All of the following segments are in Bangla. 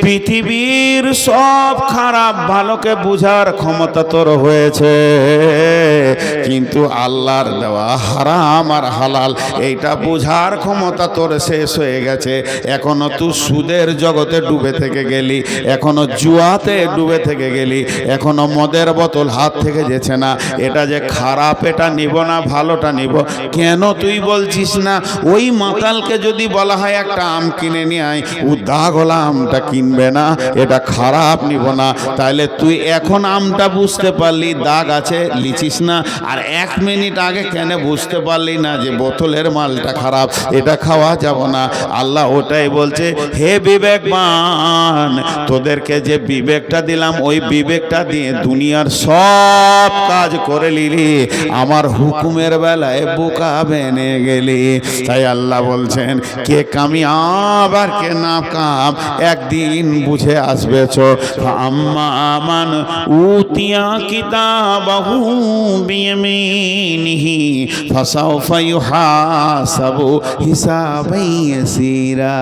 পৃথিবীর সব খারাপ ভালোকে বুঝার ক্ষমতা তোর হয়েছে, কিন্তু আল্লাহর দেওয়া হারাম আর হালাল এইটা বুঝার ক্ষমতা তোর শেষ হয়ে গেছে। এখনো তুই সুদের জগতে ডুবে থেকে গেলি, এখনো জুয়াতে ডুবে থেকে গেলি, এখনো মদের বোতল হাত থেকে যেছে না। এটা যে খারাপ এটা নিব না ভালোটা নিব, কেন তুই বলছিস না? ওই মাতালকে যদি বলা হয় একটা আম কিনে নিয়ে আয়, দাগ হলা আমটা কিনবে না, এটা খারাপ নিব না। তাইলে তুই এখন আমটা বুঝতে পারলি দাগ আছে, লিচিস না? আর 1 মিনিট আগে কেন বুঝতে পারলি না যে বোতলের মালটা খারাপ, এটা খাওয়া যাব না? আল্লাহ ওটাই বলছে, হে বিবেকবান, তোদেরকে যে বিবেকটা দিলাম ওই বিবেকটা দিয়ে দুনিয়ার সব কাজ করে নিলি, আমার হুকুমের বেলায় বোকা বেনে গেলি। তাই আল্লাহ বলছেন, কে কামিয়াব আর কে নাকাম একদিন বুঝে আসবে। আম্মা মান উতিয়া কিতাবাহু বিয়ামিনিহি ফাসাউফা ইউহাসাবু হিসাবান ইয়াসীরা।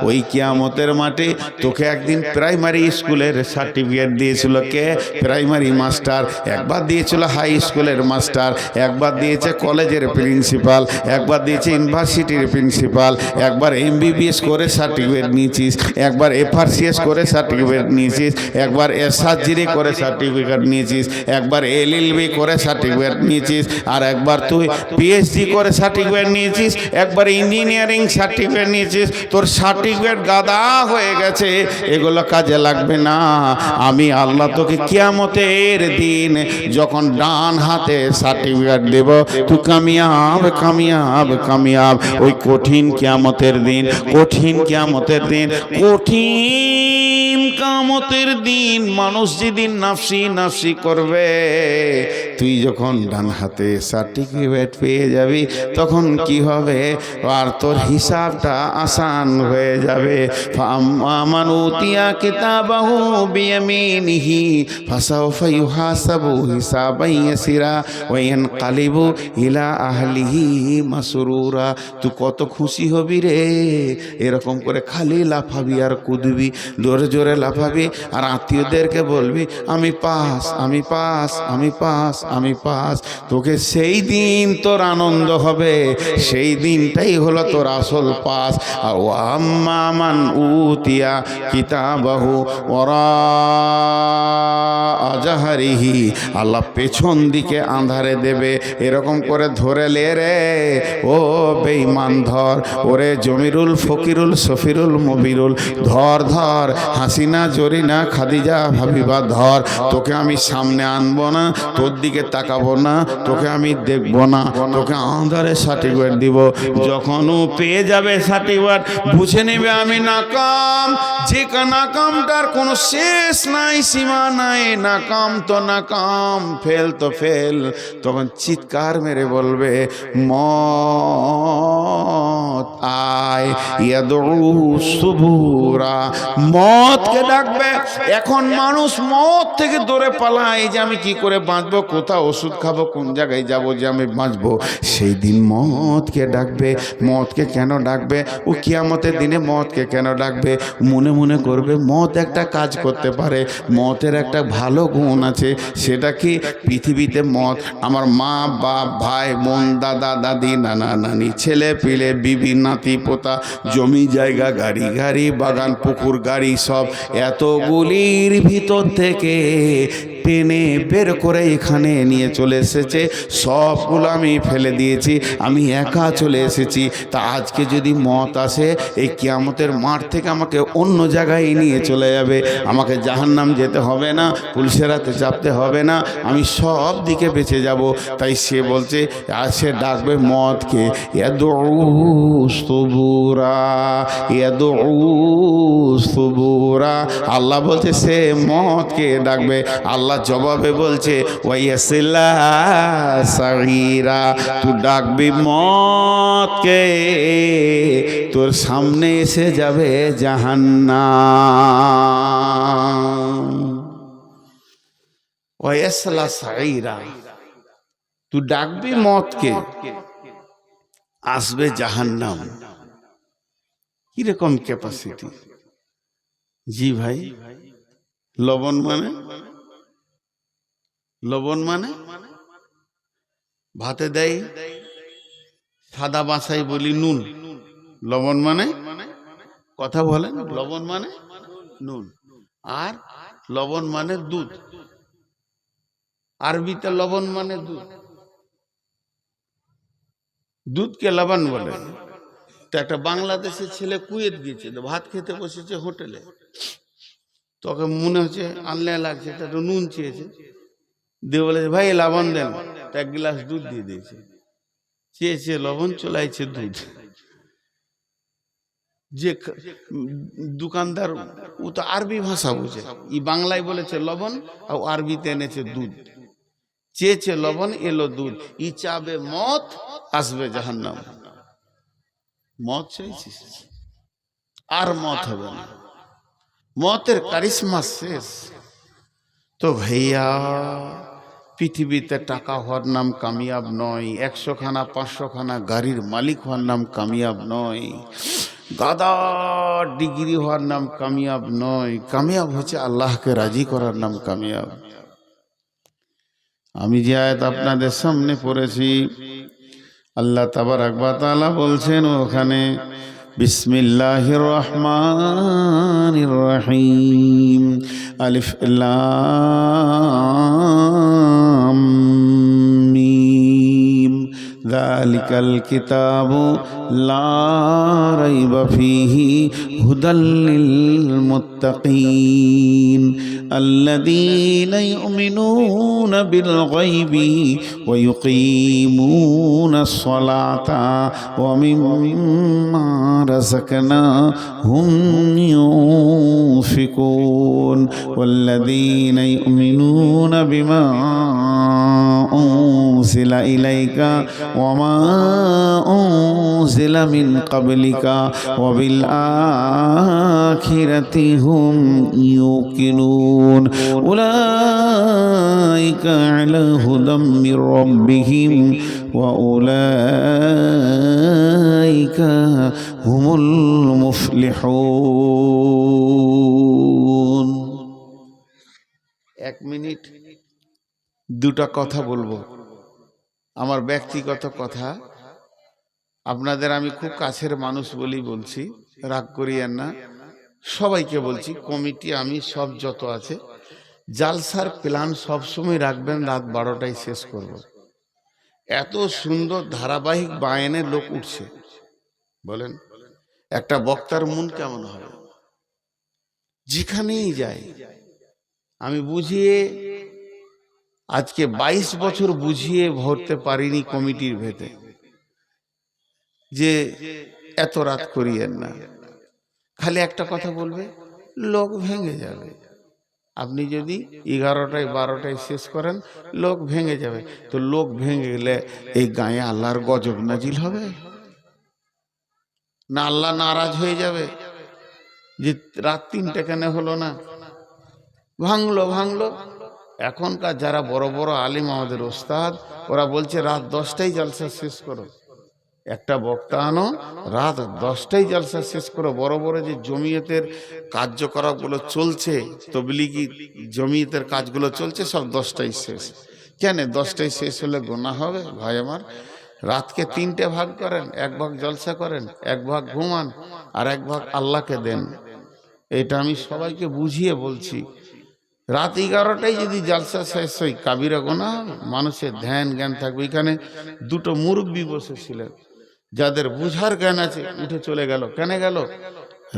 ওই কিয়ামতের মাঠে তোকে একদিন প্রাইমারি স্কুলের সার্টিফিকেট দিয়েছিল কে? Primary master. একবার দিয়েছিল হাই স্কুলের মাস্টার, একবার দিয়েছে কলেজের প্রিন্সিপাল, একবার দিয়েছে ইউনিভার্সিটির প্রিন্সিপাল, একবার MBBS করে সার্টিফিকেট নিয়েছিস, একবার FRCS করে সার্টিফিকেট নিয়েছিস, একবার সার্জারি করে সার্টিফিকেট নিয়েছিস, একবার LLB করে সার্টিফিকেট নিয়েছিস, আর একবার তুই PhD করে সার্টিফিকেট নিয়েছিস, একবার ইঞ্জিনিয়ারিং সার্টিফিকেট নিয়েছিস। তোর সার্টিফিকেট গাদা হয়ে গেছে, এগুলো কাজে লাগবে না। আমি আল্লাহ তোকে কিয়ামতের দিন যখন ডান হাতে সার্টিফিকেট দেব, তুই কামিয়াব কামিয়াব কামিয়াব। ওই কঠিন কিয়ামতের দিন, কঠিন কিয়ামতের দিন, কঠিন কিয়ামতের দিন মানুষ যেদিন নাফসি নাফসি করবে, তুই যখন ডান হাতে সার্টিফিকেট পেয়ে যাবি তখন কি হবে? আর তোর হিসাবটা আসান হয়ে যাবে। ফামান উতিয়া কিতাবাহু বিয়ামিনিহি ফাসাউফা ইউহাসাবু হিসাবান ইয়াসীরা ওয়া ইয়ানকালিবু ইলা আহলিহি মাসরুরা। তুই কত খুশি হবি রে! এরকম করে খালি লাফাবি আর কুদবি, জোরে জোরে লাফাবি আর আত্মীয়দেরকে বলবি আমি পাস, আমি পাস, আমি পাস, আমি পাস। তোকে সেই দিন তোর আনন্দ হবে, সেই দিনটাই হলো তোর আসল পাস। আর আম্মা মান উতিয়া কিতাবাহু ওরা আজাহারিহি, আল্লাহ পেছন দিকে আঁধারে দেবে, এরকম করে ধরে লে রে ও বেঈমান, ধর ওরে জমিরুল ফকিরুল সফিরুল মবিরুল, ধর ধর হাসিনা জরিনা খাদিজা হাবিবা, ধর। তোকে আমি সামনে আনবো না, তোর দিকে তাকাবো না, তোকে আমি দেখবো না, তোকে আঁধারে সার্টিফিকেট দিব। যখন ও পেয়ে যাবে সার্টিফিকেট, বুঝে নেবে আমি নাকাম। যে নাকামটার কোনো শেষ নাই, সীমা নাই, নাকাম তো নাকাম, ফেল তো ফেল। তখন চিৎকার মেরে বলবে মত আয়, ইয়াদউ সুবুরা, মতকে ডাকবে। এখন মানুষ মত থেকে দৌড়ে পালায় যে আমি কি করে বাঁচবো, কোথাও ওষুধ খাবো, কোন জায়গায় যাবো যে আমি বাঁচবো। সেই দিন মতকে ডাকবে। মতকে কেন ডাকবে? ও কিয়ামতের দিনে মতকে কেন ডাকবে? মনে মনে করবে মত একটা কাজ করতে পারে, মতের একটা ভালো গুণ আছে। সেটা কি? পৃথিবীতে মত আমার মা বাপ ভাই বোন দাদা দাদি নানা নানি ছেলে পিলে বিবি নাতি পোতা জমি জায়গা গাড়ি গাড়ি বাগান পুকুর গাড়ি সব এতগুলির ভিতর থেকে টেনে বের করে এখানে নিয়ে চলে এসেছে। সবগুলো আমি ফেলে দিয়েছি, আমি একা চলে এসেছি। তা আজকে যদি মত আসে, এই কিয়ামতের মাঠ থেকে আমাকে অন্য জায়গায় নিয়ে চলে যাবে, আমাকে জাহান্নাম যেতে হবে না, পুলিশের হাতে চাপতে হবে না, আমি সব দিকে বেঁচে যাব। তাই সে বলছে, আর সে ডাকবে মতকে, ইয়াদউ সুবুরা, ইয়াদউ সুবুরা। আল্লাহ বলছে সে মতকে ডাকবে। আল্লাহ জবাবে বলছে ওয়াইয়াসিলা সাগীরা, তুই ডাকবি মতকে, তোর সামনে এসে যাবে জাহান্নাম। ওয়াইয়াসিলা সাগীরা, তুই ডাকবি মতকে, আসবে জাহান্নাম। কিরকম ক্যাপাসিটি? জি ভাই, লবণ মানে, লবণ মানে ভাতে দেয় সাদা বাসায় বলি নুন, লবণ মানে কথা বলেন, লবণ মানে নুন, আর লবণ মানে দুধ। আরবিতে লবণ মানে দুধ, দুধকে লবণ বলে। তো একটা বাংলাদেশের ছেলে কুয়েত গিয়েছে, তো ভাত খেতে বসেছে হোটেলে, তোকে মনে হচ্ছে আনলে লাগছে, তা তো নুন চেয়েছে, দিয়ে বলেছে ভাই লবণ দেন, তো এক গ্লাস দুধ দিয়ে দিয়েছে। চেয়েছে লবণ, চলাইছে দুধ। যে দোকানদার ও তো আরবি ভাষা বুঝে, ই বাংলায় বলেছে লবণ আর আরবিতে এনেছে দুধ। চেয়েছে লবণ, এলো দুধ। ই চাবে মত, আসবে জাহান্নাম। মত চাইছিস আর মত হবে না, মতের কারিশমা শেষ। তো ভাইয়া, পৃথিবীতে টাকা হওয়ার নাম কামিয়াব নয়, 100 খানা 500 খানা গাড়ির মালিক হওয়ার নাম কামিয়াব নয়, গাদা ডিগ্রি হওয়ার নাম কামিয়াব নয়। কামিয়াব হচ্ছে আল্লাহকে রাজি করার নাম কামিয়াব। আমি যে আয়াত আপনাদের সামনে পড়েছি, আল্লাহ তাবারাক ওয়া তাআলা বলছেন ওখানে, বিসমিল্লাহির রহমানির রহিম, আলিফ লাম মিম, যালিকাল কিতাবু লা রাইবা ফীহি হুদাল লিল মুত্তাকিন আল্লাযীনা ইউমিনুনা বিল গায়বি ওয়া ইউকিমুনাস সালাতা ওয়া মিম্মা রাযাকনাহুম ইউনফিকুন ওয়াল্লাযীনা ইউমিনুনা বিমা উনজিলা ইলাইকা ওয়া মা উনজিলা মিন ক্বাবলিকা ওয়া বিল আখিরাতি হুম ইউকিনুন উলাইকা আলা হুদাম মির রাব্বিহিম ওয়া উলাইকা হুমুল মুফলিহুন। 1 মিনিট দুটা কথা বলবো, আমার ব্যক্তিগত কথা। আপনাদের আমি খুব কাছের মানুষ বলি বলছি, রাগ করিয়েন না। সবাইকে বলছি, কমিটি আমি সব যত আছে, জালসার প্ল্যান সবসময় রাখবেন রাত 12টায় শেষ করব। এত সুন্দর ধারাবাহিক বায়ানের লোক উঠছে, বলেন একটা বক্তার মন কেমন হবে? যেখানেই যায় আমি বুঝিয়ে, আজকে 22 বছর বুঝিয়ে ভরতে পারিনি কমিটির ভেতরে যে এত রাত করিয়েন না। খালি একটা কথা বলবে, লোক ভেঙে যাবে। আপনি যদি 11টায় 12টায় শেষ করেন, লোক ভেঙে যাবে। তো লোক ভেঙে গেলে এই গায়ে আল্লাহর গজব নাজিল হবে না? আল্লাহ নারাজ হয়ে যাবে যে রাত 3টে কেন হলো না? ভাঙলো ভাঙলো। এখনকার যারা বড় বড় আলিম, আমাদের ওস্তাদ, ওরা বলছে রাত 10টায় জলসা শেষ করো। একটা বক্তা আনো, রাত 10টায় জলসা শেষ করো। বড় বড় যে জমিয়তের কার্যকলাপগুলো চলছে, তবলিগি জমিয়তের কাজগুলো চলছে, সব 10টায় শেষ। কেন 10টায় শেষ হলে গুনাহ হবে? ভাই আমার, রাতকে 3টে ভাগ করেন, 1 ভাগ জলসা করেন, 1 ভাগ ঘুমান, আর 1 ভাগ আল্লাহকে দেন। এটা আমি সবাইকে বুঝিয়ে বলছি। রাত 11টায় যদি জলসা শেষ হয়, কাবিরা গুনাহ হবে, মানুষের ধ্যান জ্ঞান থাকবে। এখানে দুটো মুরব্বি বসেছিলেন, যাদের বুঝার জ্ঞান আছে, উঠে চলে গেল। কেন গেল?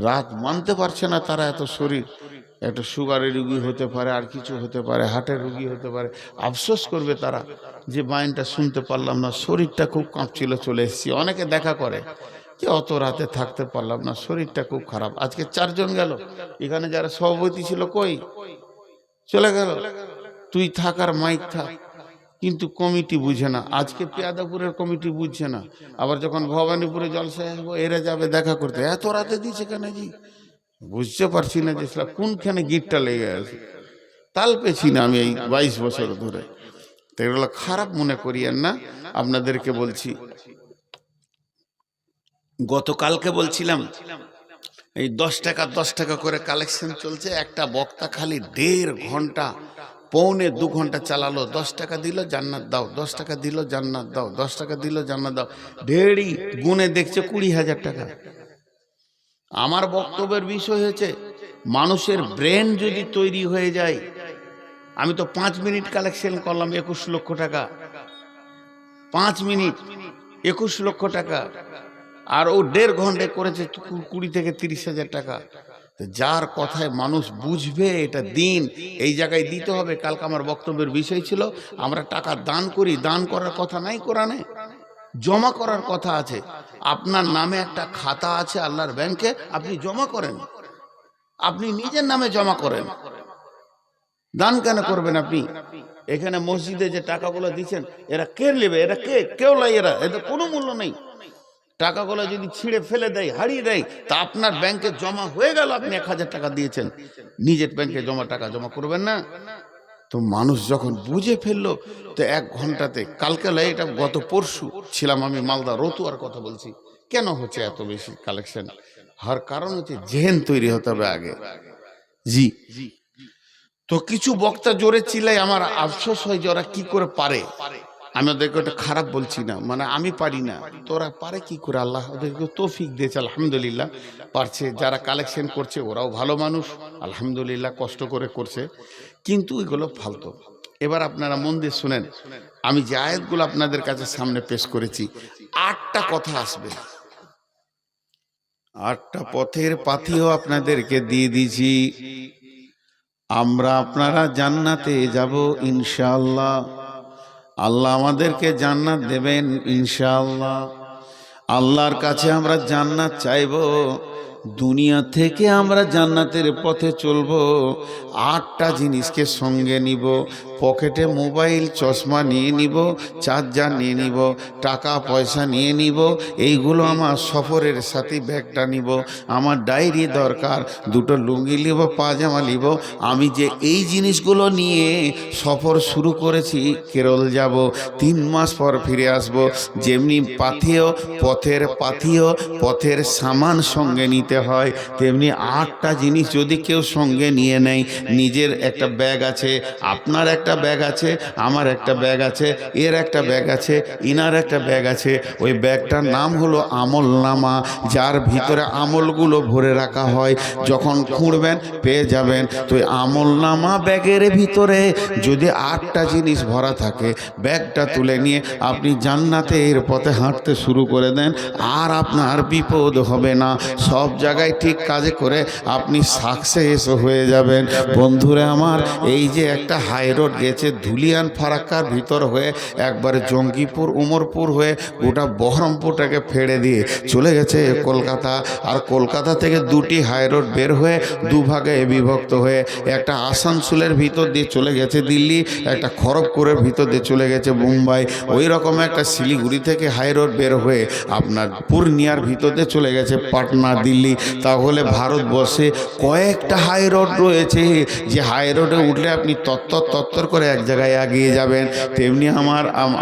রাত মানতে পারছে না তারা। এত শরীর, একটা সুগারের রুগী হতে পারে, আর কিছু হতে পারে, হার্টের রুগী হতে পারে। আফসোস করবে তারা যে বাইনটা শুনতে পারলাম না, শরীরটা খুব কাঁপছিল, চলে এসেছি। অনেকে দেখা করে যে অত রাতে থাকতে পারলাম না, শরীরটা খুব খারাপ। আজকে 4 জন গেল, এখানে যারা সভাপতি ছিল কই? চলে গেল। তুই থাক আর মাইক থাক, কিন্তু কমিটি বুঝে না। আজকে পেয়াদাপুরের কমিটি বুঝছে না, আবার যখন ভবানীপুরে জলসা আসবো এরা যাবে দেখা করতে। এত রাতে দিচ্ছে কেন জি? বুঝতে পারছি না যে কোনখানে গিটটা লেগে আছে। তাল পেছি না আমি এই 22 বছর ধরে। তো এগুলো খারাপ মনে করিয়েন না। আপনাদেরকে বলছি, গতকালকে বলছিলাম এই 10 টাকা করে কালেকশন চলছে। একটা বক্তা খালি 1.5 ঘন্টা, পৌনে 2 ঘন্টা চালালো। 10 টাকা দিল জান্নাত দাও, 10 টাকা দিল জান্নাত দাও, 10 টাকা দিল জান্নাত দাও। ঢেড়ি গুনে দেখছে 20,000 টাকা। আমার বক্তব্যের বিষয় হয়েছে মানুষের ব্রেন যদি তৈরি হয়ে যায়। আমি তো 5 মিনিট কালেকশন করলাম 21 লক্ষ টাকা, 5 মিনিট 21 লক্ষ টাকা। আর ও 1.5 ঘন্টায় করেছে 20 থেকে 30,000 টাকা। যার কথায় মানুষ বুঝবে এটা দিন, এই জায়গায় দিতে হবে। কালকে আমার বক্তব্যের বিষয় ছিল আমরা টাকা দান করি, দান করার কথা নাই কোরআনে, জমা করার কথা আছে। আপনার নামে একটা খাতা আছে আল্লাহর ব্যাংকে, আপনি জমা করেন, আপনি নিজের নামে জমা করেন। দান কেন করবেন আপনি? এখানে মসজিদে যে টাকাগুলো দিচ্ছেন এরা কে নেবে? এরা কেউ লাই, এদের কোনো মূল্য নেই। টাকাগুলো যদি ছিঁড়ে ফেলে দেয়, হারিয়ে দেয়, তা আপনার ব্যাংকে জমা হয়ে গেল, আপনি 1000 টাকা দিয়েছেন, নিজের ব্যাংকে টাকা জমা করবেন না? তো মানুষ যখন বুঝে ফেললো, তো 1 ঘন্টাতে, কালকে এটা গত পরশু ছিলাম আমি মালদা রতুয়ার কথা বলছি। কেন হচ্ছে এত বেশি কালেকশন? হওয়ার কারণ হচ্ছে জেহেন তৈরি হতে হবে আগে। জি, তো কিছু বক্তা জোরে চিল্লাই, আমার আফসোস হয় যে ওরা কি করে পারে। আমি ওদেরকে ওটা খারাপ বলছি না, মানে আমি পারি না, তোরা পারে কি করে? আল্লাহ ওদেরকে তৌফিক দিয়েছে, আলহামদুলিল্লাহ পারছে। যারা কালেকশন করছে ওরাও ভালো মানুষ, আলহামদুলিল্লাহ কষ্ট করে করছে, কিন্তু এগুলো ফালতু। এবার আপনারা মন দিয়ে শুনেন, আমি যে আয়াতগুলো আপনাদের কাছে সামনে পেশ করেছি, 8টা কথা আসবে, 8টা পথের পাথিও আপনাদেরকে দিয়ে দিয়েছি। আমরা আপনারা জান্নাতে যাব ইনশাআল্লাহ। আল্লাহ আমাদেরকে জান্নাত দেবেন ইনশাআল্লাহ। আল্লাহর কাছে আমরা জান্নাত চাইব, দুনিয়া থেকে আমরা জান্নাতের পথে চলব। 8টা জিনিসকে সঙ্গে নিব, পকেটে মোবাইল চশমা নিয়ে নিব, চার্জার নিয়ে নিব, টাকা পয়সা নিয়ে নিব, এইগুলো আমার সফরের সাথে ব্যাগটা নিব, আমার ডায়েরি দরকার, 2টো লুঙ্গি নিব, পাজামা নিব। আমি যে এই জিনিসগুলো নিয়ে সফর শুরু করেছি, কেরল যাব, 3 মাস পর ফিরে আসব। যেমনি পথের সামান সঙ্গে নিতে হয়, তেমনি 8টা জিনিস যদি কেউ সঙ্গে নিয়ে নেয়। নিজের একটা ব্যাগ আছে, আপনার একটা ব্যাগ আছে, আমার একটা ব্যাগ আছে, এর একটা ব্যাগ আছে, ইনার একটা ব্যাগ আছে। ওই ব্যাগটার নাম হলো আমলনামা, যার ভিতরে আমলগুলো ভরে রাখা হয়। যখন খুঁড়বেন পেয়ে যাবেন। তো আমলনামা ব্যাগের ভিতরে যদি 8টা জিনিস ভরা থাকে, ব্যাগটা তুলে নিয়ে আপনি জান্নাতের পথে হাঁটতে শুরু করে দেন, আর আপনার বিপদ হবে না। সব জায়গায় ঠিক কাজে করে আপনি সাকসেস হয়ে যাবেন। বন্ধুরা আমার, এই যে একটা হাই রোড গেছে ধুলিয়ান ফারাক্কার ভিতর হয়ে, একবারে জঙ্গিপুর উমরপুর হয়ে গোটা বহরমপুরটাকে ফেড়ে দিয়ে চলে গেছে কলকাতা। আর কলকাতা থেকে 2টি হাই রোড বের হয়ে 2 ভাগে বিভক্ত হয়ে, একটা আসানসোলের ভিতর দিয়ে চলে গেছে দিল্লি, একটা খড়গপুরের ভিতর দিয়ে চলে গেছে মুম্বাই। ওই রকম একটা শিলিগুড়ি থেকে হাই রোড বের হয়ে আপনার পূর্ণিয়ার ভিতর দিয়ে চলে গেছে পাটনা দিল্লি। তাহলে ভারতবর্ষে কয়েকটা হাই রোড রয়েছে, যে হাই রোডে উঠলে আপনি তত্তর করে এক জায়গায় এগিয়ে যাবেন। তেমনি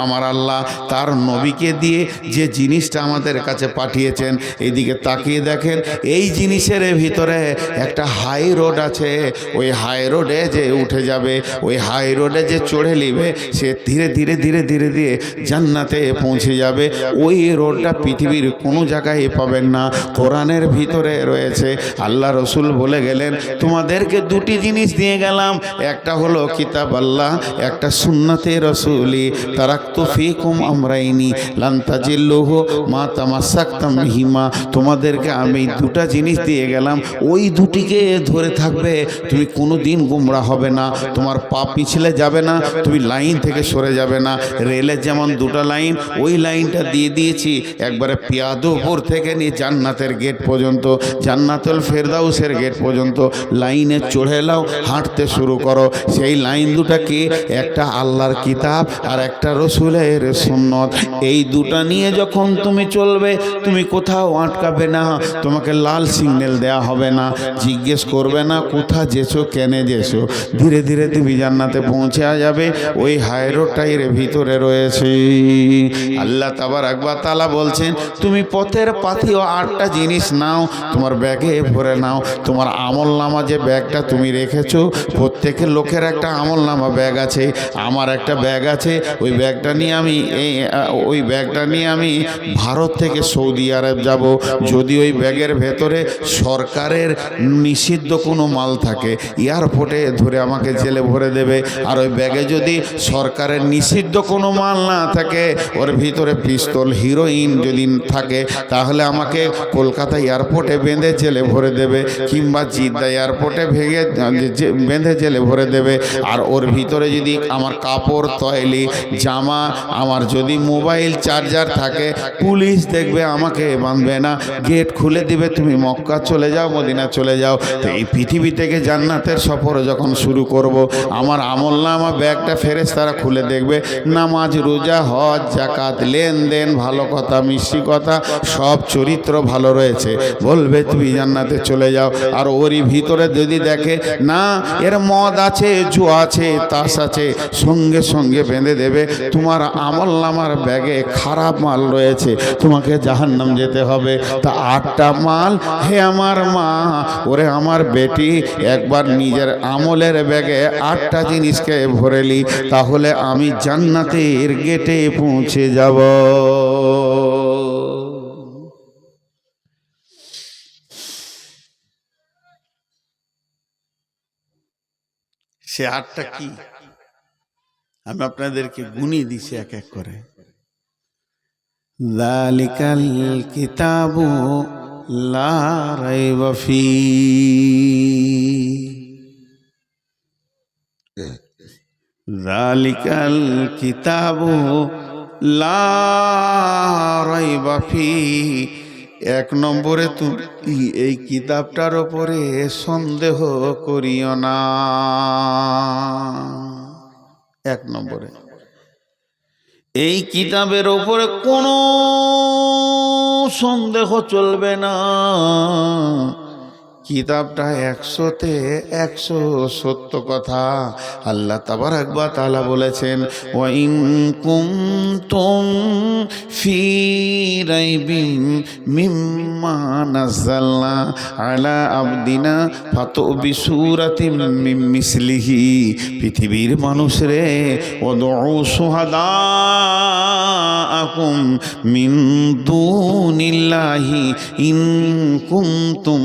আমার আল্লাহ তার নবীকে দিয়ে যে জিনিসটা আমাদের কাছে পাঠিয়েছেন, এইদিকে তাকিয়ে দেখেন, এই জিনিসের ভিতরে একটা হাই রোড আছে। ওই হাই রোডে যে উঠে যাবে, ওই হাই রোডে যে চড়ে নিবে, সে ধীরে ধীরে ধীরে ধীরে ধীরে জান্নাতে পৌঁছে যাবে। ওই রোডটা পৃথিবীর কোনো জায়গায় পাবেন না, কোরআনের ভিতরে রয়েছে। আল্লাহ রসুল বলে গেলেন, তোমাদেরকে 2টি জিনিস দিয়ে গেলাম, একটা হলো কিতাব আল্লাহ, একটা সুন্নতে রসুলি। তারাকতু ফিকুম আমরাইনি লান তাজিল্লুহু মা তামাসসাকতুম বিহিমা। তোমাদেরকে আমি 2টা জিনিস দিয়ে গেলাম, ওই 2টিকে ধরে থাকবে, তুমি কোনো দিন গুমরা হবে না, তোমার পা পিছলে যাবে না, তুমি লাইন থেকে সরে যাবে না। রেলের যেমন 2টা লাইন, ওই লাইনটা দিয়ে দিয়েছি একবারে পিয়াদুপুর থেকে নিয়ে জান্নাতের গেট পর্যন্ত, জান্নাতুল ফেরদাউসের গেট পর্যন্ত। লাইনে চড়ে নাও, হাঁটতে শুরু করো। সেই লাইন 2টা কি? একটা আল্লাহর কিতাব আর একটা রসুলের সুন্নত। এই দুটা নিয়ে যখন তুমি চলবে, তুমি কোথাও আটকাবে না, তোমাকে লাল সিগন্যাল দেয়া হবে না, জিজ্ঞেস করবে না কোথা যেছো, কেনে যেছো। ধীরে ধীরে তুমি জান্নাতে পৌঁছে যাবে। ওই হাই রোডটার ভিতরে রয়েছে। আল্লাহ তাবারক ওয়া তাআলা বলছেন, তুমি পথের পাথিও 8টা জিনিস নাও, তোমার ব্যাগে ভরে নাও। তোমার আমল নামা যে ব্যাগটা তুমি রেখেছো, প্রত্যেকের লোকের একটা আমল নামা ব্যাগ আছে, আমার একটা ব্যাগ আছে। ওই ব্যাগটা নিয়ে আমি ভারত থেকে সৌদি আরব যাব। যদি ওই ব্যাগের ভেতরে সরকারের নিষিদ্ধ কোনো মাল থাকে, এয়ারপোর্টে ধরে আমাকে জেলে ভরে দেবে। আর ওই ব্যাগে যদি সরকারের নিষিদ্ধ কোনো মাল না থাকে, ওর ভিতরে পিস্তল, হিরোইন যদি থাকে, তাহলে আমাকে কলকাতা এয়ারপোর্টে বেঁধে জেলে ভরে দেবে, কিংবা জিদ্দা এয়ারপোর্টে বেঁধে জেলে ভরে দেবে। আর ওর ভিতরে যদি আমার কাপড়, তৈলি, জামা, আমার যদি মোবাইল চার্জার থাকে, পুলিশ দেখবে, আমাকে বাঁধবে না, গেট খুলে দিবে, তুমি মক্কা চলে যাও, মদিনা চলে যাও। তো এই পৃথিবী থেকে জান্নাতের সফর যখন শুরু করব, আমার আমলনামা ব্যাগটা ফেরেশতারা খুলে দেখবে। নামাজ, রোজা, হজ, যাকাত, লেনদেন, ভালো কথা, মিষ্টি কথা, সব চরিত্র ভালো রয়েছে, বলবে তুমি জান্নাতে চলে যাও। আর ওরই ভিতরে যদি দেখে না, এর মদ আছে, জুয়া আছে, তাস আছে, সঙ্গে সঙ্গে বেঁধে দেবে। তোমার আমলনামার ব্যাগে খারাপ মাল রয়েছে, তোমাকে জাহান্নাম যেতে হবে। তা 8টা মাল, হে আমার মা, ওরে আমার বেটি, একবার নিজের আমলের ব্যাগে 8টা জিনিসকে ভরেলি, তাহলে আমি জান্নাতের গেটে পৌঁছে যাব। সে 8টা কি আমি আপনাদেরকে গুনিয়ে দিছি এক এক করে। যালিকাল কিতাবু লা রাইবা ফি, যালিকাল কিতাবু লা রাইবা ফি। 1 নম্বরে, তুমি এই কিতাবটার ওপরে সন্দেহ করিও না। 1 নম্বরে, এই কিতাবের ওপরে কোনো সন্দেহ চলবে না। কিতাবটা 100তে 100 সত্য কথা। আল্লাহ তাবারক ওয়া তাআলা বলেছেন, ওয়া ইন কুনতুম ফি রাইবিন মিম্মা নাযালনা আলা আবদিনা ফাতু বিসূরাতিন মিন মিসলিহি। পৃথিবীর মানুষরে, ওদউ শুহাদাআকুম মিন দুনিল্লাহি ইন কুনতুম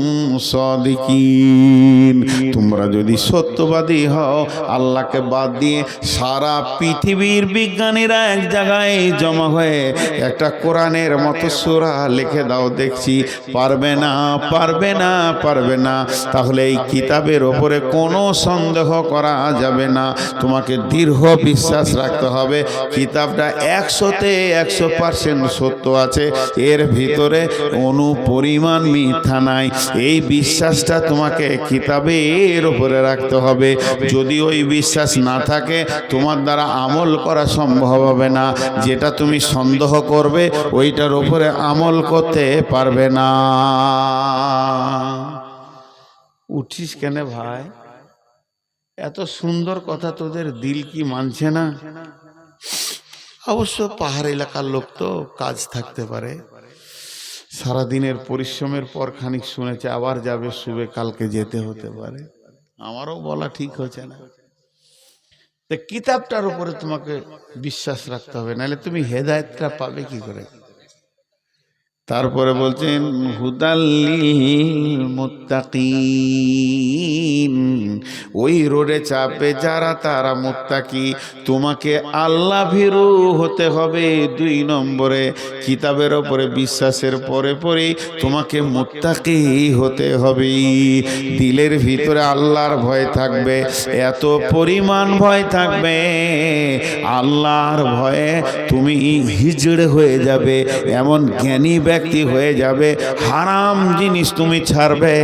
সাদিকিন। তোমরা যদি সত্যবাদী হও, আল্লাহকে বাদ দিয়ে সারা পৃথিবীর বিজ্ঞানীরা এক জায়গায় জমা হয়ে একটা কোরআনের মতো সূরা লিখে দাও, দেখছি পারবে না, পারবে না, পারবে না। তাহলে এই কিতাবের ওপরে কোনো সন্দেহ করা যাবে না, তোমাকে দৃঢ় বিশ্বাস রাখতে হবে। কিতাবটা 100তে 100% সত্য আছে, এর ভিতরে অনুপরিমাণ মিথ্যা নাই। এই বিশ্বাসটা তোমাকে কিতাবের উপরে রাখতে হবে। যদি ওই বিশ্বাস না থাকে, তোমার দ্বারা আমল করা সম্ভব হবে না। যেটা তুমি সন্দেহ করবে, ওইটার উপরে আমল করতে পারবে না। উঠিস কেন ভাই? এত সুন্দর কথা তোদের দিল কি মানছে না? অবশ্য পাহাড় এলাকার লোক তো, কাজ থাকতে পারে, সারাদিনের পরিশ্রমের পর খানিক শুনেছে, আবার যাবে, শুবে, কালকে যেতে হতে পারে। আমারও বলা ঠিক হচ্ছে না। তো কিতাবটার উপরে তোমাকে বিশ্বাস রাখতে হবে, নাহলে তুমি হেদায়েতটা পাবে কি করে? তারপরে বলছেন, হুদাল্লিল মুত্তাকিন। ওই রোডে চাপে যারা, তারা মুত্তাকি। তোমাকে আল্লাহ ভীরু হতে হবে। 2 নম্বরে, কিতাবের ওপরে বিশ্বাসের পরে পরে তোমাকে মুত্তাকি হতে হবে। দিলের ভিতরে আল্লাহর ভয় থাকবে, এত পরিমাণ ভয় থাকবে, আল্লাহর ভয়ে তুমি হিজড়ে হয়ে যাবে। এমন জ্ঞানী ব্যক্তি ব্যক্তি হয়ে যাবে, হারাম জিনিস তুমি ছাড়বে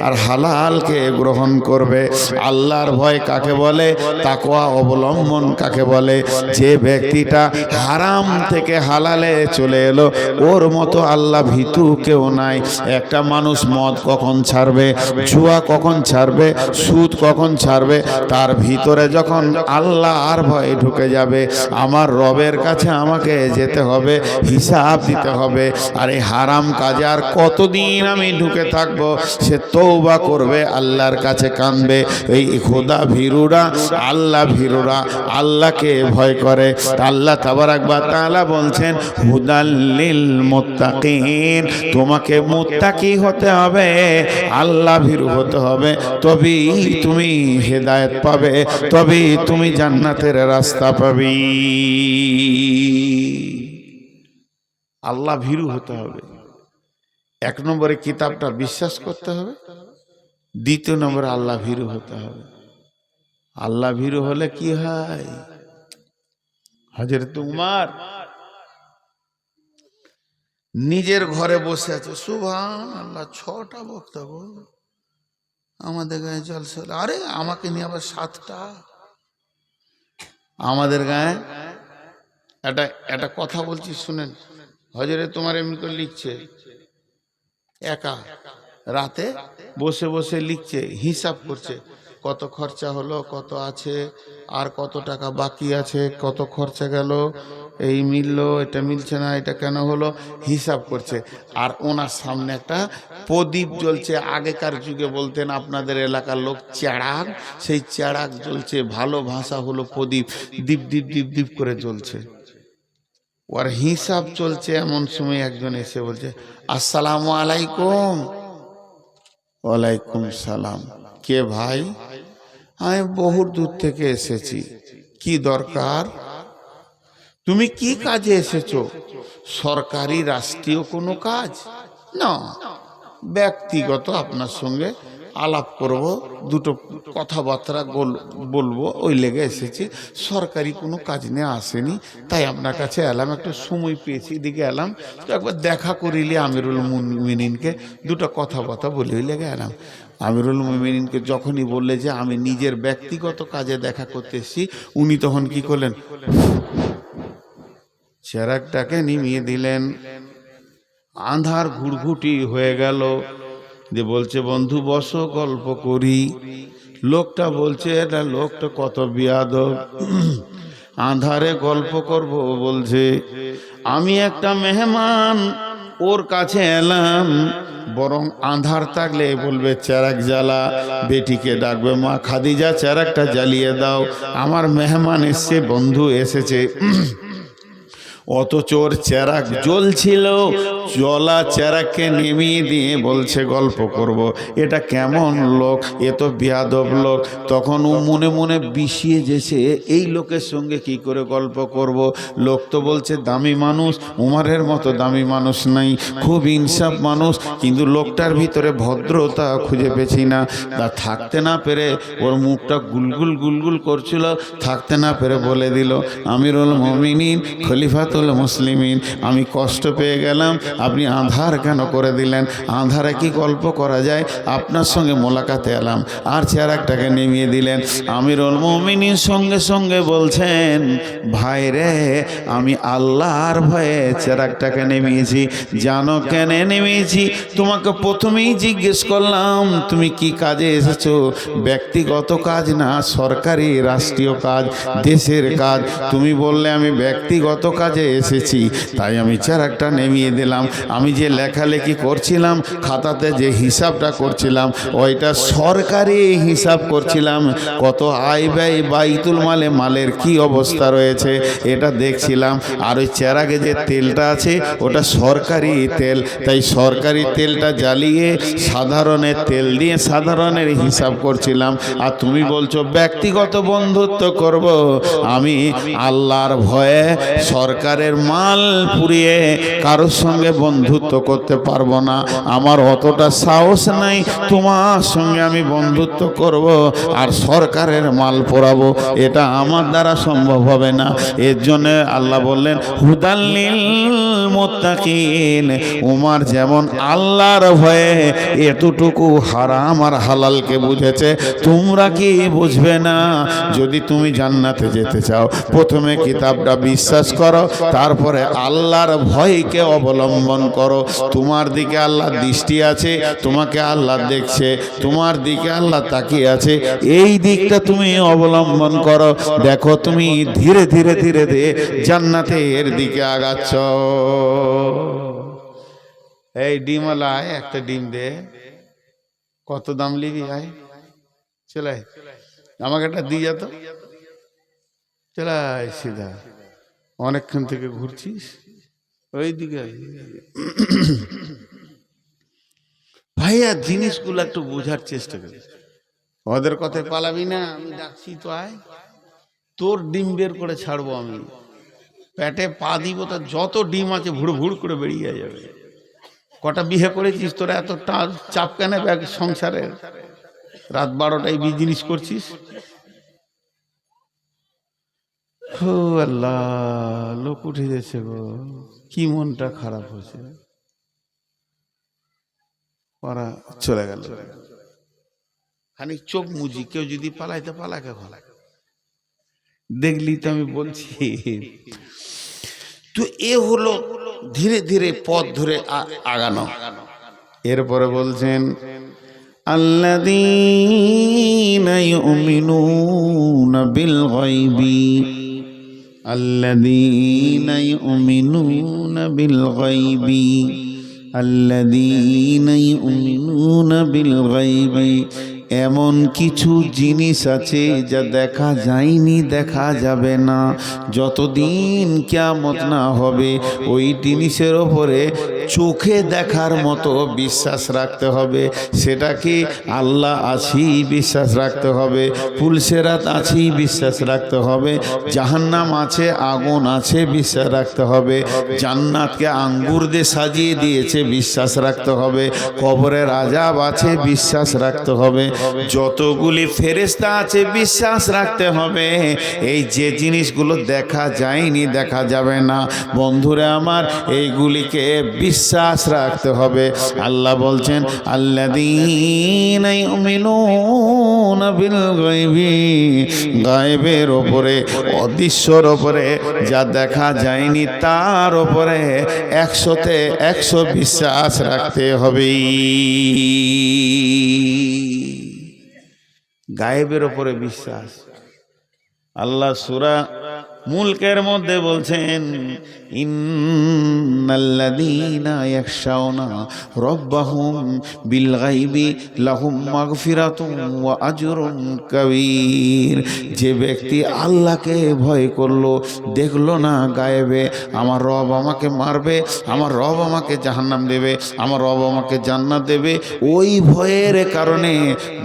আর হালালকে গ্রহণ করবে। আল্লাহর ভয় কাকে বলে? তাকওয়া অবলম্বন কাকে বলে? যে ব্যক্তিটা হারাম থেকে হালালে চলে এলো, ওর মতো আল্লাহ ভীতু কেউ নাই। একটা মানুষ মদ কখন ছাড়বে, জুয়া কখন ছাড়বে, সুদ কখন ছাড়বে? তার ভিতরে যখন আল্লাহ আর ভয় ঢুকে যাবে, আমার রবের কাছে আমাকে যেতে হবে, হিসাব দিতে হবে। আর এই হারাম কাজে আর কতদিন আমি ঢুকে থাকবো? সে তওবা করবে, আল্লাহর কাছে কাঁদবে। এই খোদা ভীরুরা, আল্লাহ ভীরুরা আল্লাহকে ভয় করে। আল্লাহ তাবারাক ওয়া তাআলা বলছেন হুদাল লিল মুত্তাকিন, তোমাকে মুত্তাকি হতে হবে, আল্লাহ ভীরু হতে হবে, তবেই তুমি হেদায়েত পাবে, তবেই তুমি জান্নাতের রাস্তা পাবে। আল্লাহ ভীরু হতে হবে। এক নম্বরে কিতাবটা বিশ্বাস করতে হবে, দ্বিতীয় নম্বরে আল্লাহ ভীরু হতে হবে। আল্লাহ ভীরু হলে কি হয়? হযরত উমর নিজের ঘরে বসে আছে, সুবহানাল্লাহ, 6টা বক্তব্য আমাদের গায়ে জলসা। আরে আমাকে নিয়ে আবার 7টা। আমাদের গায়ে একটা কথা বলছি শুনেন। হযরত তোমার এমনি করে লিখছে, একা রাতে বসে বসে লিখছে, হিসাব করছে কত খরচা হলো, কত আছে, আর কত টাকা বাকি আছে, কত খরচা গেল, এই মিললো, এটা মিলছে না, এটা কেন হলো, হিসাব করছে। আর ওনার সামনে একটা প্রদীপ জ্বলছে। আগেকার যুগে বলতেন আপনাদের এলাকার লোক চেরাগ, সেই চেরাগ জ্বলছে। ভালো ভাষা হলো প্রদীপ, দীপ দীপ দীপ দীপ করে জ্বলছে। ওর হিসাব চলছে। এমন সময় একজন এসে বলছে, আসসালামু আলাইকুম। ওয়ালাইকুম সালাম। কে ভাই? আমি বহু দূর থেকে এসেছি। কি দরকার? তুমি কি কাজে এসেছো? সরকারি রাষ্ট্রীয় কোনো কাজ না, ব্যক্তিগত আপনার সঙ্গে আলাপ করব, দুটো কথাবার্তা বলবো, ওই লেগে এসেছি। সরকারি কোনো কাজ নিয়ে আসেনি, তাই আপনার কাছে এলাম। একটা সময় পেয়েছি, এদিকে এলাম, তো একবার দেখা করিলে আমিরুল মুমিনিনকে দুটো কথাবার্তা বলে ওই লেগে এলাম। আমিরুল মুমিনিনকে যখনই বললে যে আমি নিজের ব্যক্তিগত কাজে দেখা করতে এসেছি, উনি তখন কি করলেন? চেরাগটাকে নিমিয়ে দিলেন। আন্ধার ঘুরঘুটি হয়ে গেল। যে বলছে, বন্ধু বসো, গল্প করি। লোকটা বলছে, এটা লোকটা কত বিয়াদব, আন্ধারে গল্প করব বলছে। আমি একটা মেহমান, ওর কাছে এলাম, বরং আন্ধার থাকলে বলবে চেরাগ জ্বালা, বেটিকে ডাকবে, মা খাদিজা চেরাগটা জ্বালিয়ে দাও, আমার মেহমান এসছে, বন্ধু এসেছে। অথচ ওর চেরাগ জ্বলছিল, জ্বলা চেরাগকে নেমিয়ে দিয়ে বলছে গল্প করব। এটা কেমন লোক? এ তো বিয়াদব লোক। তখন ও মনে মনে বিষিয়ে যেছে, এই লোকের সঙ্গে কি করে গল্প করব? লোক তো বলছে দামি মানুষ, উমরের মতো দামি মানুষ নাই, খুব ইনসাফ মানুষ, কিন্তু লোকটার ভিতরে ভদ্রতা খুঁজে পেছি না। তা থাকতে না পেরে ওর মুখটা গুলগুল গুলগুল করছিল, থাকতে না পেরে বলে দিল, আমিরুল মুমিনিন, খলিফাতুল মুসলিমিন, আমি কষ্ট পেয়ে গেলাম, আপনি আন্ধার কেন করে দিলেন? আন্ধারে কি গল্প করা যায়? আপনার সঙ্গে মোলাকাতে এলাম। আর চেরাগটাকে নেমিয়ে দিলেন। আমিরুল মুমিনিন সঙ্গে সঙ্গে বলছেন, ভাই রে, আমি আল্লাহর ভয়ে চেরাগটাকে নেমিয়েছি। জানো কেন নেমিয়েছি? তোমাকে প্রথমেই জিজ্ঞেস করলাম তুমি কি কাজে এসেছো? ব্যক্তিগত কাজ না, সরকারি রাষ্ট্রীয় কাজ, দেশের কাজ। তুমি বললে আমি ব্যক্তিগত কাজে এসেছি, তাই আমি চেরাগটা নেমিয়ে দিলাম। আমি যে লেখালেখি করছিলাম, খাতাতে যে হিসাবটা করছিলাম, ওইটা সরকারি হিসাব করছিলাম। কত আয় ব্যয়, বাইতুল মালে মালের কি অবস্থা রয়েছে এটা দেখছিলাম। আর ওই চেরাগে যে তেলটা আছে ওটা সরকারি তেল, তাই সরকারি তেলটা জ্বালিয়ে সাধারণের তেল দিয়ে সাধারণের হিসাব করছিলাম। আর তুমি বলছো ব্যক্তিগত বন্ধুত্ব করব। আমি আল্লাহর ভয়ে সরকারি সরকারের মাল পুড়িয়ে কারোর সঙ্গে বন্ধুত্ব করতে পারবো না, আমার অতটা সাহস নাই তোমার সঙ্গে আমি বন্ধুত্ব করব আর সরকারের মাল পোড়াবো, এটা আমার দ্বারা সম্ভব হবে না। এর জন্য আল্লাহ বললেন হুদাল্লিল মুত্তাকিন, উমর যেমন আল্লাহর ভয়ে এতটুকু হারাম আর হালালকে বুঝেছে, তোমরা কি বুঝবে না? যদি তুমি জান্নাতে যেতে চাও প্রথমে কিতাবটা বিশ্বাস করো, তারপরে আল্লাহর ভয়কে অবলম্বন করো। তোমার দিকে আল্লাহ দৃষ্টি আছে, তোমাকে আল্লাহ দেখছে, তোমার দিকে আল্লাহ তাকিয়ে আছে, এই দিকটা তুমি অবলম্বন করো, দেখো তুমি ধীরে ধীরে ধীরে ধীরে জান্নাতের দিকে আগাচ্ছ। এই ডিমওয়ালা আয়, একটা ডিম দে, কত দাম লিবি? আয় চলে আমাকে একটা দিয়ে যেত, চলে সিধা, অনেকক্ষণ থেকে ঘুরছিস ওই দিকে। ভাইয়া জিনিসগুলো একটু বোঝার চেষ্টা করি, ওদের কথায় পালাবি না, আমি ডাকছি তো আয়, তোর ডিম বের করে ছাড়বো আমি, পেটে পা দিব তো যত ডিম আছে ভুড় ভুড় করে বেরিয়ে যাবে। কটা বিয়ে করেছিস তোরা, এত চাপ কেন ব্যাগ সংসারে, রাত 12টায় বিজনেস করছিস? ও আল্লাহ, লোক উঠে যাচ্ছে গো, কি মনটা খারাপ হয়েছে। ওরা চলে গেল, খানিক চোখ মুজি, কেউ যদি পালাইতে পালাকে ভালো। দেখলি তো আমি বলছি, তো এ হলো ধীরে ধীরে পথ ধরে আগানো। এরপরে বলছেন আল্লাযীনা ইউমিনুনা বিল গায়বি, আল্লাযীনা ইউমিনুনা বিল গায়বি, আল্লাযীনা ইউমিনুনা বিল গায়বি, এমন কিছু জিনিস আছে যা দেখা যায়নি, দেখা যাবে না, যতদিন কিয়ামত না হবে ওই জিনিসের ওপরে চোখে দেখার মতো বিশ্বাস রাখতে হবে। সেটা কি? আল্লাহ আছি বিশ্বাস রাখতে হবে, পুলসেরাত আছি বিশ্বাস রাখতে হবে, জাহান্নাম আছে, আগুন আছে বিশ্বাস রাখতে হবে, জান্নাতকে আঙ্গুর দিয়ে সাজিয়ে দিয়েছে বিশ্বাস রাখতে হবে, কবরের আযাব আছে বিশ্বাস রাখতে হবে, যতগুলি ফেরেশতা আছে বিশ্বাস রাখতে হবে। এই যে জিনিসগুলো দেখা যায়নি, দেখা যাবে না, বন্ধুরা আমার, এইগুলিকে বিশ্বাস রাখতে হবে। আল্লাহ বলছেন আল্লাযীনা ইউমিনুনা বিল গায়বি, গায়বের ওপরে, অদৃশ্যর ওপরে, যা দেখা যায়নি তার ওপরে 100তে 100 বিশ্বাস রাখতে হবে। গায়েবের ওপরে বিশ্বাস। আল্লাহ সূরা মুলকের মধ্যে বলছেন ইন্নাল্লাযীনা ইয়াখশাউনা রাব্বাহুম বিল গায়বি লাহুম মাগফিরাতুন ওয়া আজরুন কাবীর, যে ব্যক্তি আল্লাহকে ভয় করলো, দেখলো না গায়েবে আমার রব আমাকে মারবে, আমার রব আমাকে জাহান্নাম দেবে, আমার রব আমাকে জান্নাত দেবে, ওই ভয়ের কারণে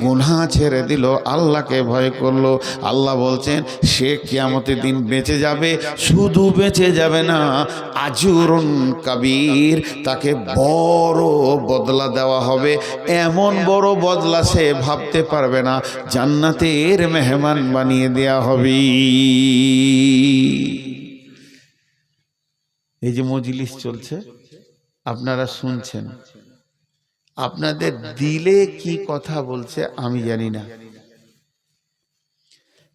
গুনাহ ছেড়ে দিল, আল্লাহকে ভয় করলো, আল্লাহ বলছেন সে কিয়ামতের দিন বেঁচে যাবে, শুধু বেঁচে যাবে না, আজরুন কাবীর, তাকে বড় বদলা দেওয়া হবে, এমন বড় বদলা সে ভাবতে পারবে না, জান্নাতের মেহমান বানিয়ে দেওয়া হবে। এই যে মজলিস চলছে, আপনারা শুনছেন, আপনাদের দিলে কি কথা বলছে আমি জানি না,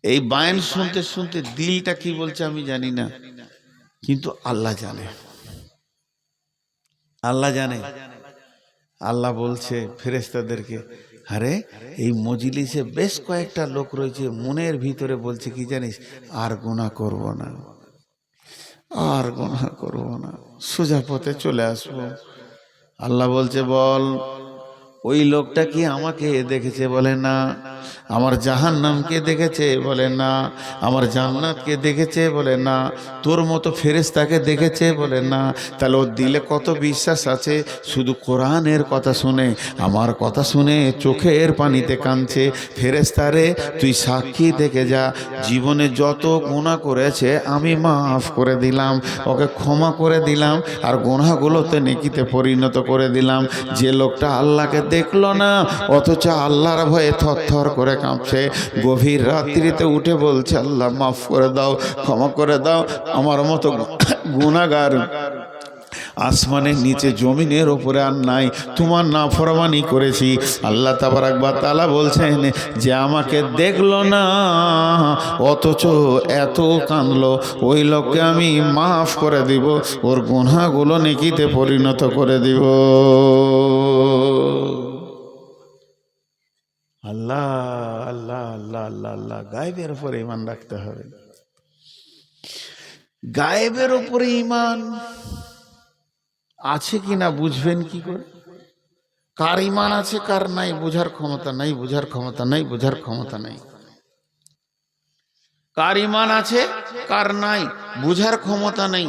এই বায়ান শুনতে শুনতে দিলটা কি বলছে আমি জানি না, কিন্তু আল্লাহ জানে, আল্লাহ জানে। আল্লাহ বলছে ফেরেশতাদেরকে, আরে এই মজলিসে বেশ কয়েকটা লোক রয়েছে, মনের ভিতরে বলছে কি জানিস, আর গুনাহ করব না, আর গুনাহ করব না, সোজা পথে চলে আসবো। আল্লাহ বলছে বল, ওই লোকটা কি আমাকে দেখেছে? বলে না। আমার জাহান্নামকে দেখেছে? বলে না। আমার জান্নাতকে দেখেছে? বলে না। তোর মতো ফেরেশতাকে দেখেছে? বলে না। তাহলে ওর দিলে কত বিশ্বাস আছে? শুধু কোরআনের কথা শুনে, আমার কথা শুনে চোখের পানিতে কাঁদছে। ফেরেশতারে তুই সাক্ষী দেখে যা, জীবনে যত গুনাহ করেছে আমি মাফ করে দিলাম, ওকে ক্ষমা করে দিলাম, আর গুনাহগুলোতে নেকিতে পরিণত করে দিলাম। যে লোকটা আল্লাহকে দেখলো না অথচ আল্লাহর ভয়ে থরথর করে কাঁপছে, গভীর রাত্রিতে উঠে বলছে আল্লাহ মাফ করে দাও, ক্ষমা করে দাও, আমার মতো গুনাহগার আসমানের নিচে জমিনের ওপরে আর নাই, তোমার নাফরমানি করেছি। আল্লাহ তাবারাক ওয়া তাআলা বলছেন যে আমাকে দেখলো না অথচ এত কাঁদলো, ওই লোককে আমি মাফ করে দিব, ওর গুনাহগুলো নেকিতে পরিণত করে দিব। আল্লাহ আল্লাহ আল্লাহ আল্লাহ আল্লাহ। গায়েবের উপরে ঈমান রাখতে হবে। গায়েবের উপরে ঈমান আছে কিনা বুঝবেন কি করে? কার ঈমান আছে কার নাই বোঝার ক্ষমতা নাই, বোঝার ক্ষমতা নাই, বোঝার ক্ষমতা নাই। কার ঈমান আছে কার নাই বোঝার ক্ষমতা নেই।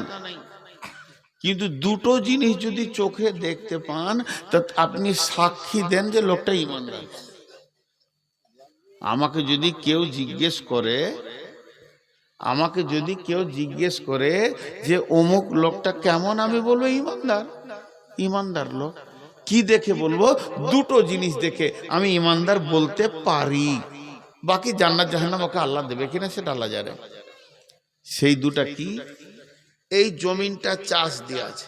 কিন্তু দুটো জিনিস যদি চোখে দেখতে পান তা আপনি সাক্ষী দেন যে লোকটা ঈমানদার। আমাকে যদি কেউ জিজ্ঞেস করে যে অমুক লোকটা কেমন, আমি বলবো ঈমানদার। ঈমানদার লোক কি দেখে বলবো? দুটো জিনিস দেখে আমি ঈমানদার বলতে পারি। বাকি জান্নাত জাহান্নাম ওকে আল্লাহ দেবে কিনা সেটা আল্লাহ জানে। সেই দুটা কি? এই জমিনটা চাষ দিয়ে আছে,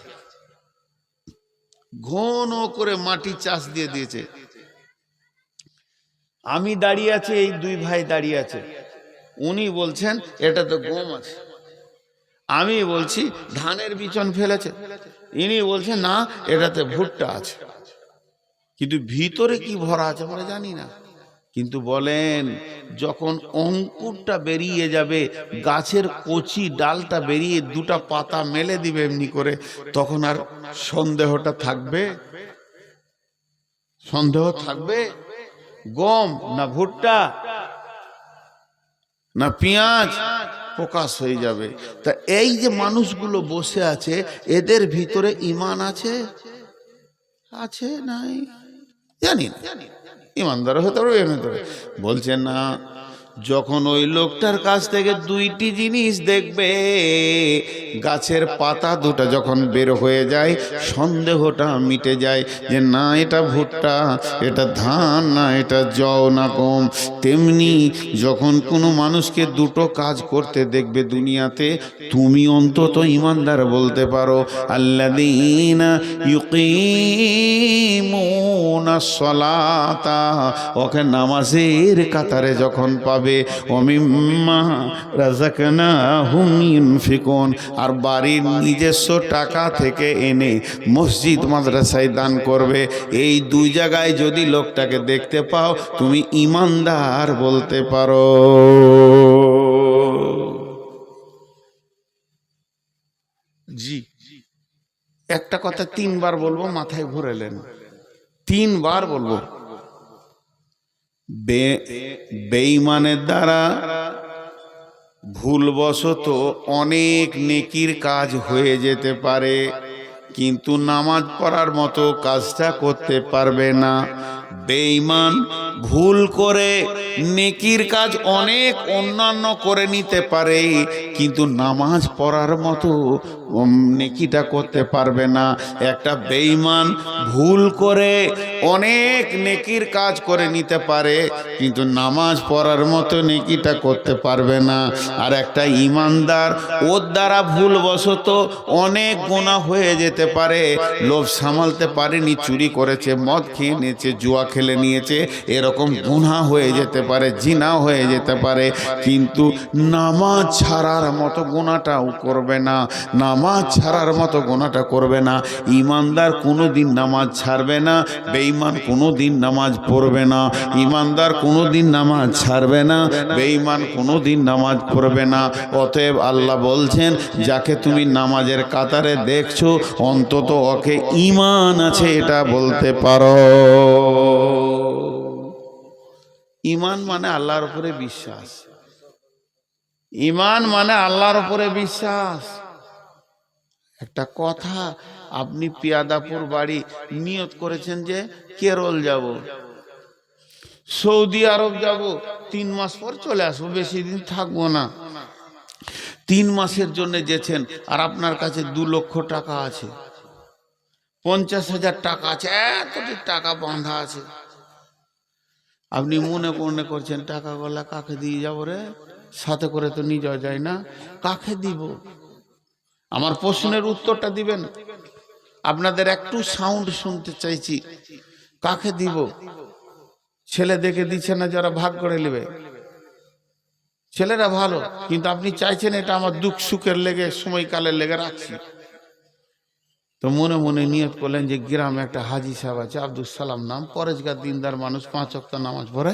ঘন করে মাটি চাষ দিয়ে দিয়েছে, আমি দাঁড়িয়ে আছি, এই দুই ভাই দাঁড়িয়ে আছে, উনি বলছেন এটা তো গম আছে, আমি বলছি ধানের বিচন ফেলেছে, ইনি বলছেন না এটাতে ভুট্টা আছে। কিন্তু ভিতরে কি ভরা আছে আমরা জানি না। কিন্তু বলেন যখন অঙ্কুরটা বেরিয়ে যাবে, গাছের কচি ডালটা বেরিয়ে দুটা পাতা মেলে দিবে এমনি করে, তখন আর সন্দেহটা থাকবে? সন্দেহ থাকবে? গম না ভুট্টা না পেঁয়াজ প্রকাশ হয়ে যাবে। তা এই যে মানুষগুলো বসে আছে এদের ভিতরে ঈমান আছে? আছে নাই জানি না। ঈমানদার হতে পারবে এমনি বলছে না। যখন ওই লোকটার কাছ থেকে দুইটি জিনিস দেখবে, গাছের পাতা দুটা যখন বের হয়ে যায় সন্দেহটা মিটে যায় যে না এটা ভুট্টা, এটা ধান, না এটা জও না গম। তেমনি যখন কোনো মানুষকে দুটো কাজ করতে দেখবে দুনিয়াতে, তুমি অন্তত ঈমানদার বলতে পারো আল্লাযীনা ইউকিমুনাস সালাতা, ওকে নামাজের কাতারে যখন পাবে, ওমিম্মা রাযাকনাহুম ইউনফিকুন, আর বাড়ির নিজস্ব টাকা থেকে এনে মসজিদ মাদ্রাসায় দান করবে। এই দুই জায়গায় যদি লোকটাকে দেখতে পাও তুমি ঈমানদার বলতে পারো। জি, একটা কথা তিনবার বলবো, মাথায় ঘুরেলেন, তিনবার বলবো। বেঈমানের দ্বারা ভুলবশত অনেক নেকির কাজ হয়ে যেতে পারে, কিন্তু নামাজ পড়ার মতো কাজটা করতে পারবে না। বেঈমান ভুল করে নেকির কাজ অনেক অন্যান্য করে নিতে পারে, কিন্তু নামাজ পড়ার মতো নেকিটা করতে পারবে না। একটা বেঈমান ভুল করে অনেক নেকির কাজ করে নিতে পারে, কিন্তু নামাজ পড়ার মতো নেকিটা করতে পারবে না। আর একটা ঈমানদার, ওর দ্বারা ভুলবশত অনেক গুনাহ হয়ে যেতে পারে, লোভ সামালতে পারেনি, চুরি করেছে, মদ খেয়ে নিয়েছে, জুয়া খেলে নিয়েছে, এরকম গুনাহ হয়ে যেতে পারে, জিনা হয়ে যেতে পারে, কিন্তু নামাজ ছাড়ার মতো গুনাহটাও করবে না। নামাজ ছাড়ার মতো গুনাহটা করবে না। ঈমানদার কোনোদিন নামাজ ছাড়বে না, বেঈমান কোনোদিন নামাজ পড়বে না। ঈমানদার কোনোদিন নামাজ ছাড়বে না, বেঈমান কোনোদিন নামাজ পড়বে না। অতএব আল্লাহ বলছেন যাকে তুমি নামাজের কাতারে দেখছো অন্তত ওকে ঈমান আছে এটা বলতে পারো। ঈমান মানে আল্লাহর উপরে বিশ্বাস। ঈমান মানে আল্লাহর উপরে বিশ্বাস। একটা কথা, আপনি পিয়াদাপুর বাড়ি নিয়ত করেছেন যে কেরল যাব, সৌদি আরব যাব, 3 মাস পর চলে আসবো, বেশি দিন থাকবো না। 3 মাসের জন্য যেছেন, আর আপনার কাছে 2 লক্ষ টাকা আছে, 50,000 টাকা আছে, এতটি টাকা বাঁধা আছে। আপনি মনে মনে করছেন টাকাগুলা কাকে দিয়ে যাবো রে, সাথে করে তো নিয়ে যাওয়া যায় না, কাকে দিব? আমার প্রশ্নের উত্তরটা দিবেন। আপনাদের একটু সাউন্ড শুনতে চাইছি, কাকে দিব? ছেলে দেখে দিচ্ছে না যারা ভাগ করে নেবে, ছেলেরা ভালো, কিন্তু আপনি চাইছেন এটা আমার দুঃখ সুখের লেগে, সময়কালের লেগে রাখছি। তো মনে মনে নিয়ত করলেন যে গ্রামে একটা হাজি সাহেব আছে, আব্দুল সালাম নাম, পরেশগার দিনদার মানুষ, 5 ওয়াক্ত নামাজ পড়ে,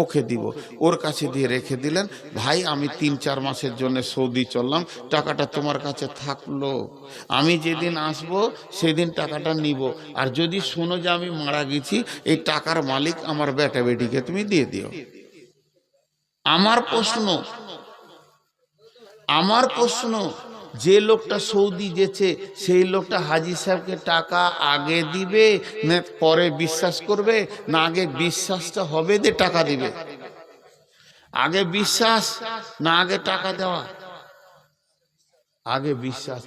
ওকে দিব। ওর কাছে দিয়ে রেখে দিলেন, ভাই আমি 3-4 মাসের জন্য সৌদি চললাম, টাকাটা তোমার কাছে থাকলো, আমি যেদিন আসবো সেদিন টাকাটা নিব, আর যদি শোনো যে আমি মারা গেছি, এই টাকার মালিক আমার বেটা বেটিকে তুমি দিয়ে দিও। আমার প্রশ্ন, যে লোকটা সৌদি যেছে সেই লোকটা হাজি সাহেবকে টাকা আগে দিবে না পরে বিশ্বাস করবে, না আগে বিশ্বাসটা হবে যে টাকা দিবে? আগে বিশ্বাস না আগে টাকা দেওয়া? আগে বিশ্বাস।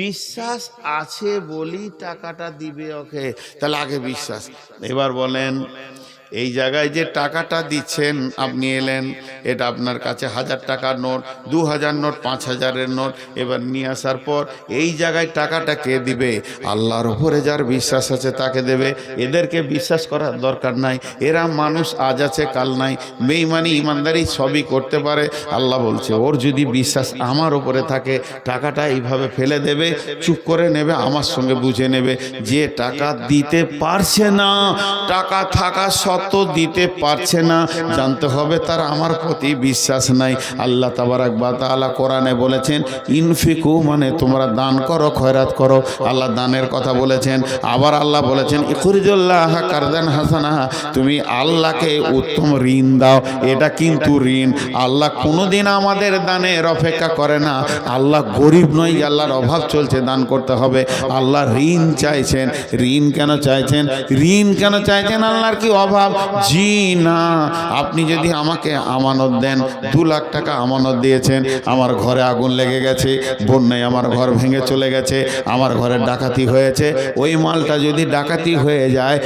বিশ্বাস আছে বলি টাকাটা দিবে ওকে, তাহলে আগে বিশ্বাস। এবার বলেন, এই জায়গায় যে টাকাটা দিচ্ছেন, আপনি এলেন, এটা আপনার কাছে 1000 টাকার নোট, 2000 নোট, 5000-এর নোট, এবার নিয়ে আসার পর এই জায়গায় টাকাটা কে দিবে? আল্লাহর উপরে যার বিশ্বাস আছে তাকে দেবে। এদেরকে বিশ্বাস করার দরকার নাই, এরা মানুষ, আজ আছে কাল নাই, বেঈমানি ইমানদারি সবই করতে পারে। আল্লাহ বলছে ওর যদি বিশ্বাস আমার উপরে থাকে, টাকাটা এইভাবে ফেলে দেবে, চুপ করে নেবে, আমার সঙ্গে বুঝে নেবে। যে টাকা দিতে পারছে না, টাকা থাকা সত্ত্বেও দিতে পারছে না, জানতে হবে তার আমার প্রতি বিশ্বাস নাই। আল্লাহ তাবারাক ওয়া তাআলা কোরআনে বলেছেন ইনফিকু, মানে তোমরা দান করো, খয়রাত করো। আল্লাহ দানের কথা বলেছেন। আবার আল্লাহ বলেছেন ইখরিজুল্লাহ কারদান হাসানা, তুমি আল্লাহকে উত্তম ঋণ দাও। এটা কিন্তু ঋণ। আল্লাহ কোনোদিন আমাদের দানের অপেক্ষা করে না। আল্লাহ গরিব নয়, আল্লাহর অভাব চলছে, দান করতে হবে। আল্লাহ ঋণ চাইছেন। ঋণ কেন চাইছেন? ঋণ কেন চাইছেন? আল্লাহর কি অভাব? জি না। আপনি যদি আমাকে আমানত দেন, 2 লাখ টাকা আমানত দিয়েছেন, আমার ঘরে আগুন লেগে গেছে, বন্যায় আমার ঘর ভেঙে চলে গেছে, আমার ঘরে ডাকাতি হয়েছে, ওই মালটা যদি ডাকাতি হয়ে যায়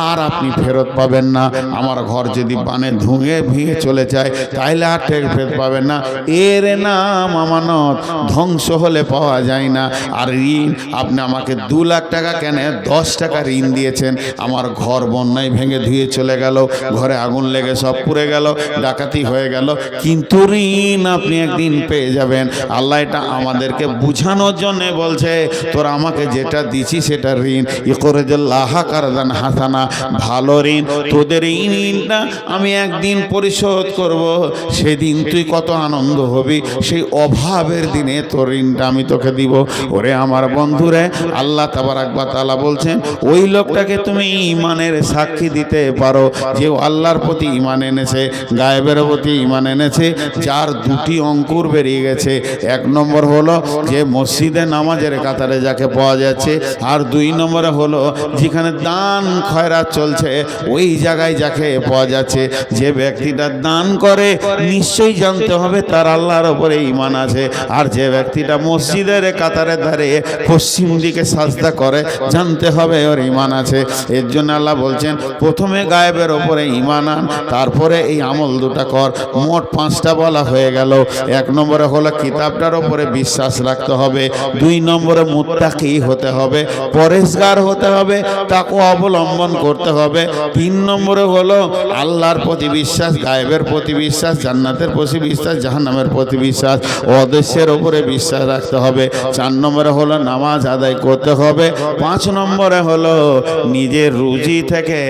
আর আপনি ফেরত পাবেন না। আমার ঘর যদি বানে ভেঙে চলে যায়, তাইলে আর ফেরত পাবেন না। এর নাম আমানত। ধ্বংস হলে পাওয়া যায় না। আর ঋণ, আপনি আমাকে 2 লাখ টাকা কেন 10 টাকা ঋণ দিয়েছেন, আমার ঘর বন্যায় ভেঙে ধুয়ে চলে গেল, ঘরে আগুন লেগে সব পুড়ে গেল, ডাকাতি হয়ে গেল, কিন্তু ঋণ আপনি একদিন পেয়ে যাবেন। আল্লাহ এটা আমাদেরকে বুঝানোর জন্য বলছে, তোরা আমাকে যেটা দিছি সেটা ঋণ। ইকরিজুল্লাহ কারদান হাসানা, ভালো ঋণ। তোদের এই ঋণটা আমি একদিন পরিশোধ করব, সেদিন তুই কত আনন্দ হবি, সেই অভাবের দিনে তোর ঋণটা আমি তোকে দিব। ওরে আমার বন্ধুরে, আল্লাহ তাবারাক ওয়া তাআলা বলছেন ওই লোকটাকে তুমি ঈমানের সাক্ষী দিতে পারো যে আল্লাহর প্রতি ঈমান এনেছে, গায়েবের প্রতি ঈমান এনেছে, যার 2টি অঙ্কুর বেরিয়ে গেছে। 1 নম্বর হলো যে মসজিদে নামাজের কাতারে যাকে পাওয়া যাচ্ছে, আর 2 নম্বরে হলো যেখানে দান খয়রাত চলছে ওই জায়গায় যাকে পাওয়া যাচ্ছে। যে ব্যক্তিটা দান করে নিশ্চয়ই জানতে হবে তার আল্লাহর উপরে ঈমান আছে। আর যে ব্যক্তিটা মসজিদের কাতারে দাঁড়িয়ে পশ্চিম দিকে সাজদা করে, জানতে হবে ওর ঈমান আছে। এর জন্য আল্লাহ বলছেন প্রথমে গায়েবের ওপরে ঈমান আন, তারপরে এই আমল 2টা কর। মোট 5টা বলা হয়ে গেল। 1 নম্বরে হলো কিতাবটার ওপরে বিশ্বাস রাখতে হবে, 2 নম্বরে মুত্তাকি হতে হবে, পরেশগার হতে হবে, তাকওয়া অবলম্বন করতে হবে, 3 নম্বরে হলো আল্লাহর প্রতি বিশ্বাস, গায়েবের প্রতি বিশ্বাস, জান্নাতের প্রতি বিশ্বাস, জাহান্নামের প্রতি বিশ্বাস, অদৃশ্যের ওপরে বিশ্বাস রাখতে হবে, 4 নম্বরে হলো নামাজ আদায় করতে হবে, 5 নম্বরে হলো নিজের রুজি থেকে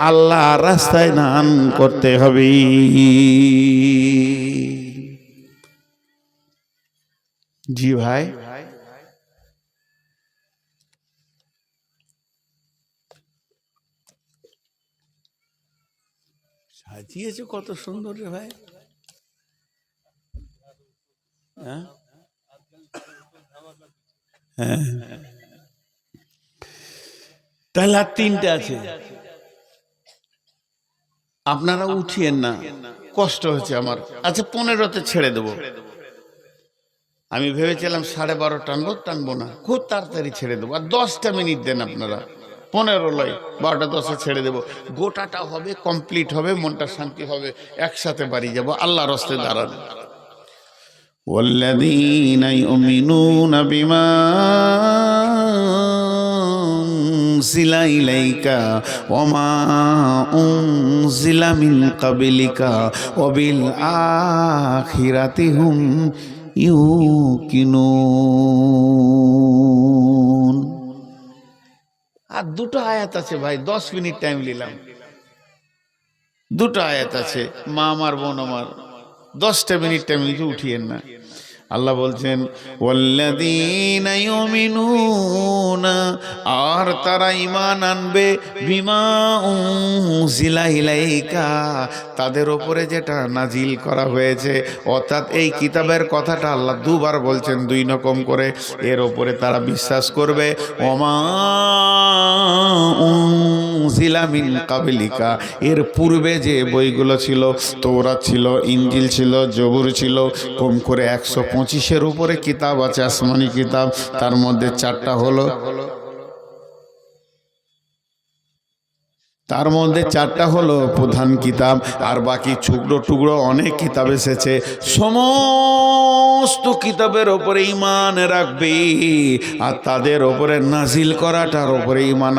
আল্লাহর রাস্তায় দান করতে হবে। জি ভাই, সাজিয়েছে কত সুন্দর রে ভাই। হ্যাঁ হ্যাঁ, তাহলে আর তিনটে আছে, আপনারা উঠিয়েন না, কষ্ট হচ্ছে আমার। আচ্ছা 15তে ছেড়ে দেবো, আমি ভেবেছিলাম 12:30 টানবো, টানবো না, খুব তাড়াতাড়ি ছেড়ে দেবো। আর 10টা মিনিট দেন আপনারা, 15 লয়, 12টা 10-এ ছেড়ে দেবো। গোটাটা হবে, কমপ্লিট হবে, মনটা শান্তি হবে, একসাথে বাড়ি যাব, আল্লাহর রাস্তায় দাঁড়ান। والذين يؤمنون بما أنزل إليك وما أنزل من قبلك وبالآخرة هم يوقنون। আর দুটো আয়াত আছে ভাই, 10 মিনিট টাইম নিলাম, দুটো আয়াত আছে, মা আমার বোন আমার, 10টা মিনিট টাইম লিখে উঠিয়েন না। আল্লাহ বলছেন ওয়াল্লাযীনা ইউমিনুনা, আর তারা ঈমান আনবে, বিমা উনজিলা ইলাইকা, তাদের উপরে যেটা নাজিল করা হয়েছে, অর্থাৎ এই কিতাবের কথাটা আল্লাহ দুবার বলছেন, 2 রকম করে, এর উপরে তারা বিশ্বাস করবে। ওমা উনজিলা মিন কাবলিকা, এর পূর্বে যে বইগুলো ছিল, তৌরাত ছিল, ইনজিল ছিল, জবুর ছিল, কম করে 125-এর উপরে কিতাব আছে, আসমানি কিতাব। তার মধ্যে 4টা হলো, তার মধ্যে 4টা হলো প্রধান কিতাব, আর বাকি টুকরো টুকরো অনেক কিতাব এসেছে। সমস্ত কিতাবের ওপরে ঈমান রাখবে, আর তাদের ওপরে নাজিল করাটার ওপরে ঈমান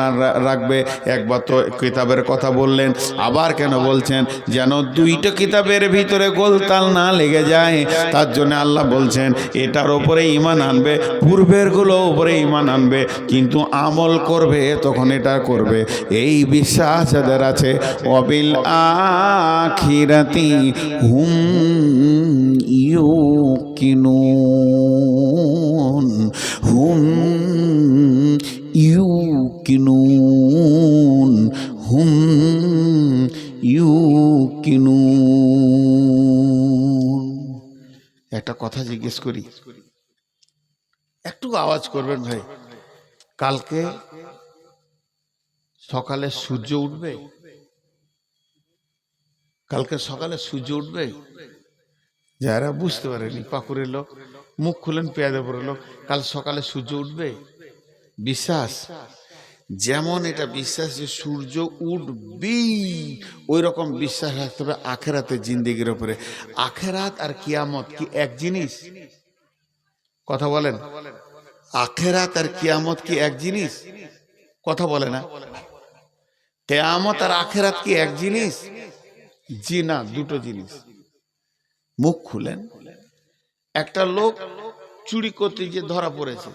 রাখবে। একবার তো কিতাবের কথা বললেন, আবার কেন বলছেন? যেন 2টা কিতাবের ভিতরে গোলতাল না লেগে যায়, তার জন্য আল্লাহ বলছেন এটার ওপরে ঈমান আনবে, পূর্বেরগুলো ওপরে ঈমান আনবে, কিন্তু আমল করবে তখন এটা করবে। এই বিশ্বাস যাদের আছে, ওয়াবিল আখিরাতি হুম ইউকিনুন, হুম ইউকিনুন, হুম ইউকিনুন। একটা কথা জিজ্ঞেস করি, একটু আওয়াজ করবেন ভাই। কালকে সকালে সূর্য উঠবে, কালকে সকালে সূর্য উঠবে। যারা বুঝতে পারেনি, পাকুরের লোক, মুখ খুলেন, পেয়াদে পড়ে লোক, কাল সকালে সূর্য উঠবে, বিশ্বাস। যেমন এটা বিশ্বাস যে সূর্য উঠবেই, ওই রকম বিশ্বাস রাখতে হবে আখেরাতের জিন্দেগির উপরে। আখেরাত আর কিয়ামত কি এক জিনিস? কথা বলেন, আখেরাত আর কিয়ামত কি এক জিনিস? কথা বলে না। কিয়ামত আর আখেরাত কি এক জিনিস? জি না, দুটো জিনিস। মুখ খুলেন, একটা লোক চুরি করতে গিয়ে ধরা পড়েছে,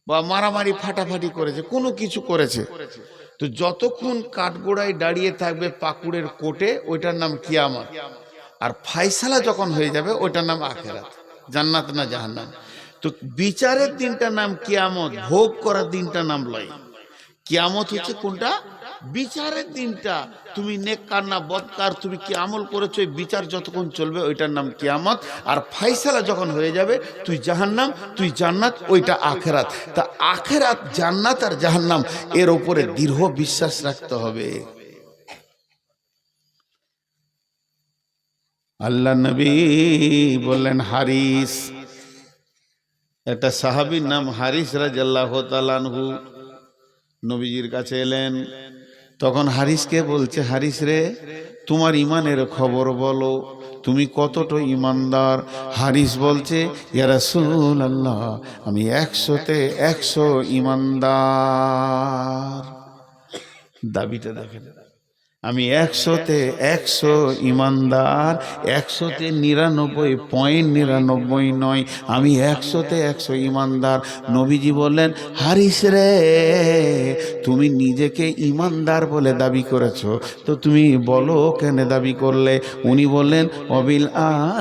বা মারামারি ফাটাফাটি করেছে, কোনো কিছু করেছে, তো যতক্ষণ কাঠগোড়ায় দাঁড়িয়ে থাকবে পাকুড়ের কোর্টে, ওইটার নাম কিয়ামত। আর ফায়সালা যখন হয়ে যাবে, ওইটার নাম আখেরাত, জান্নাত না জাহান্নাম। তো বিচারের দিনটার নাম কিয়ামত, ভোগ করার দিনটার নাম লয়। কিয়ামত হচ্ছে কোনটা? বিচারের দিনটা। তুমি নেককার না বদকার, তুমি কি আমল করেছো, বিচার যতক্ষণ চলবে ওইটার নাম কিয়ামত। আর ফায়সালা যখন হয়ে যাবে, তুই জাহান্নাম তুই জান্নাত, ওইটা আখেরাত। তা আখেরাত, জান্নাত আর জাহান্নাম, এর উপরে দৃঢ় বিশ্বাস রাখতে হবে। আল্লাহ নবী বললেন, হারিস, একটা সাহাবীর নাম হারিস রাদিয়াল্লাহু তাআলা আনহু নবীজির কাছে এলেন। তখন হারিসকে বলছে, হারিস রে, তোমার ইমানের খবর বলো, তুমি কতটা ইমানদার? হারিস বলছে, ইয়া রাসূলুল্লাহ, আমি 100-তে 100 ইমানদার। দাবিটা দেখেন, আমি 100-তে 100 ইমানদার, 100-তে 99.99 নয়, আমি 100-তে 100 ইমানদার। নবীজি বললেন, হারিস রে, তুমি নিজেকে ইমানদার বলে দাবি করেছো, তো তুমি বলো কেন দাবি করলে? উনি বললেন, অবিল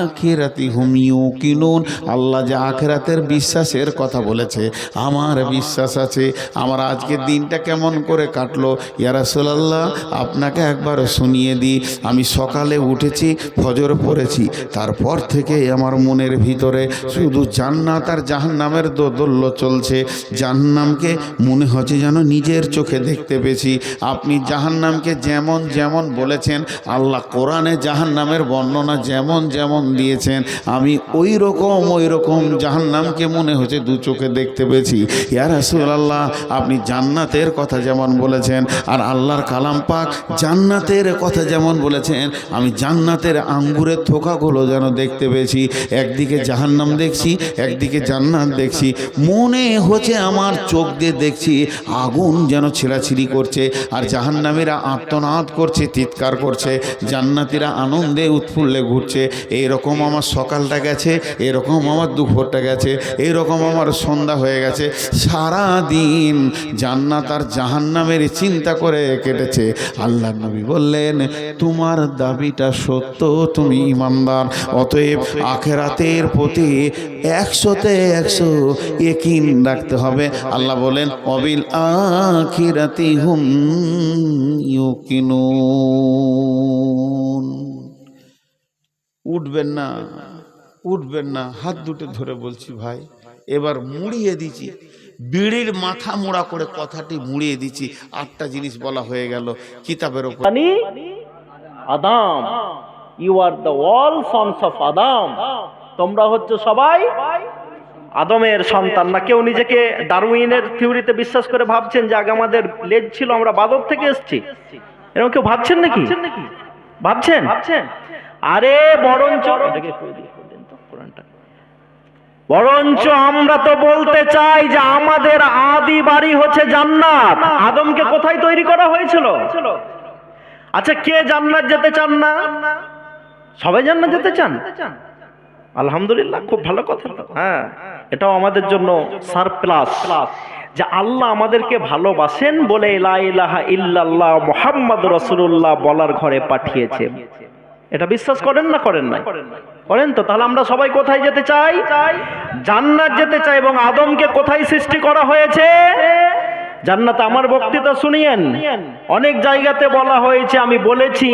আখিরাতি হুম ইউকিনুন, আল্লাহ যে আখিরাতের বিশ্বাসের কথা বলেছে, আমার বিশ্বাস আছে। আমার আজকের দিনটা কেমন করে কাটলো? ইয়া রাসূলুল্লাহ, আপনাকে একবার শুনিয়ে দিই। আমি সকালে উঠেছি, ফজর পড়েছি, তারপর থেকে আমার মনের ভিতরে শুধু জান্নাত আর জাহান্নামের দোদুল্য চলছে। জাহান্নামকে মনে হচ্ছে যেন নিজের চোখে দেখতে পেয়েছি। আপনি জাহান্নামকে যেমন যেমন বলেছেন, আল্লাহ কোরআনে জাহান্নামের বর্ণনা যেমন যেমন দিয়েছেন, আমি ওই রকম জাহান্নামকে মনে হচ্ছে দু চোখে দেখতে পেয়েছি। ইয়া রাসূলুল্লাহ, আপনি জান্নাতের কথা যেমন বলেছেন আর আল্লাহর কালাম পাক জান্নাতের কথা যেমন বলেছেন, আমি জান্নাতের আঙ্গুরের থোকাগুলো যেন দেখতে পেয়েছি। একদিকে জাহান্নাম দেখছি, একদিকে জান্নাত দেখছি। মনে হচ্ছে আমার চোখ দিয়ে দেখছি আগুন যেন ছিঁড়াছিঁড়ি করছে, আর জাহান্নামীরা আর্তনাদ করছে, চিৎকার করছে, জান্নাতীরা আনন্দে উৎফুল্লে ঘুরছে। এইরকম আমার সকালটা গেছে, এরকম আমার দুপুরটা গেছে, এইরকম আমার সন্ধ্যা হয়ে গেছে। সারা দিন জান্নাত আর জাহান্নামের চিন্তা করে কেটেছে। আল্লাহ নবী বললেন, তোমার দাবিটা সত্য, তুমি ঈমানদার, অতএব আখিরাতের প্রতি 100তে 100 ইয়াকিন রাখতে হবে। আল্লাহ বলেন, অবিল আখিরাতি হুম ইউকিনুন। উঠবেন না, উঠবেন না, হাত দুটো ধরে বলছি ভাই, এবার মুড়িয়ে দিচ্ছি, বিড়ির মাথা মোড়া করে কথাটি মুড়িয়ে দিচ্ছি। 8টা জিনিস বলা হয়ে গেল কিতাবের উপর। Adam, you are the all sons of Adam. তোমরা হচ্ছে সবাই আদমের সন্তান। না কেউ নিজেকে ডারউইনের থিওরিতে বিশ্বাস করে ভাবছেন যে আগে আমাদের লেজ ছিল, আমরা বাদর থেকে এসেছি, এরকম কেউ ভাবছেন নাকি? ভাবছেন? আরে বরঞ্চ আমরা তো বলতে চাই যে আমাদের আদি বাড়ি হচ্ছে জান্নাত। আদমকে কোথায় তৈরি করা হয়েছিল? আচ্ছা, কে জান্নাত যেতে চান না? সবাই জান্নাত যেতে চান? আলহামদুলিল্লাহ, খুব ভালো কথা তো। হ্যাঁ, এটাও আমাদের জন্য সারপ্লাস যে আল্লাহ আমাদেরকে ভালোবাসেন বলে লা ইলাহা ইল্লাল্লাহ মুহাম্মাদুর রাসূলুল্লাহ বলার ঘরে পাঠিয়েছে। এটা বিশ্বাস করেন না? করেন না? করেন তো? তাহলে আমরা সবাই কোথায় যেতে চাই? জান্নাত যেতে চাই। এবং আদমকে কোথায় সৃষ্টি করা হয়েছে? জান্নাতে। আমার বক্তৃতা শুনিয়েন, অনেক জায়গাতে বলা হয়েছে, আমি বলেছি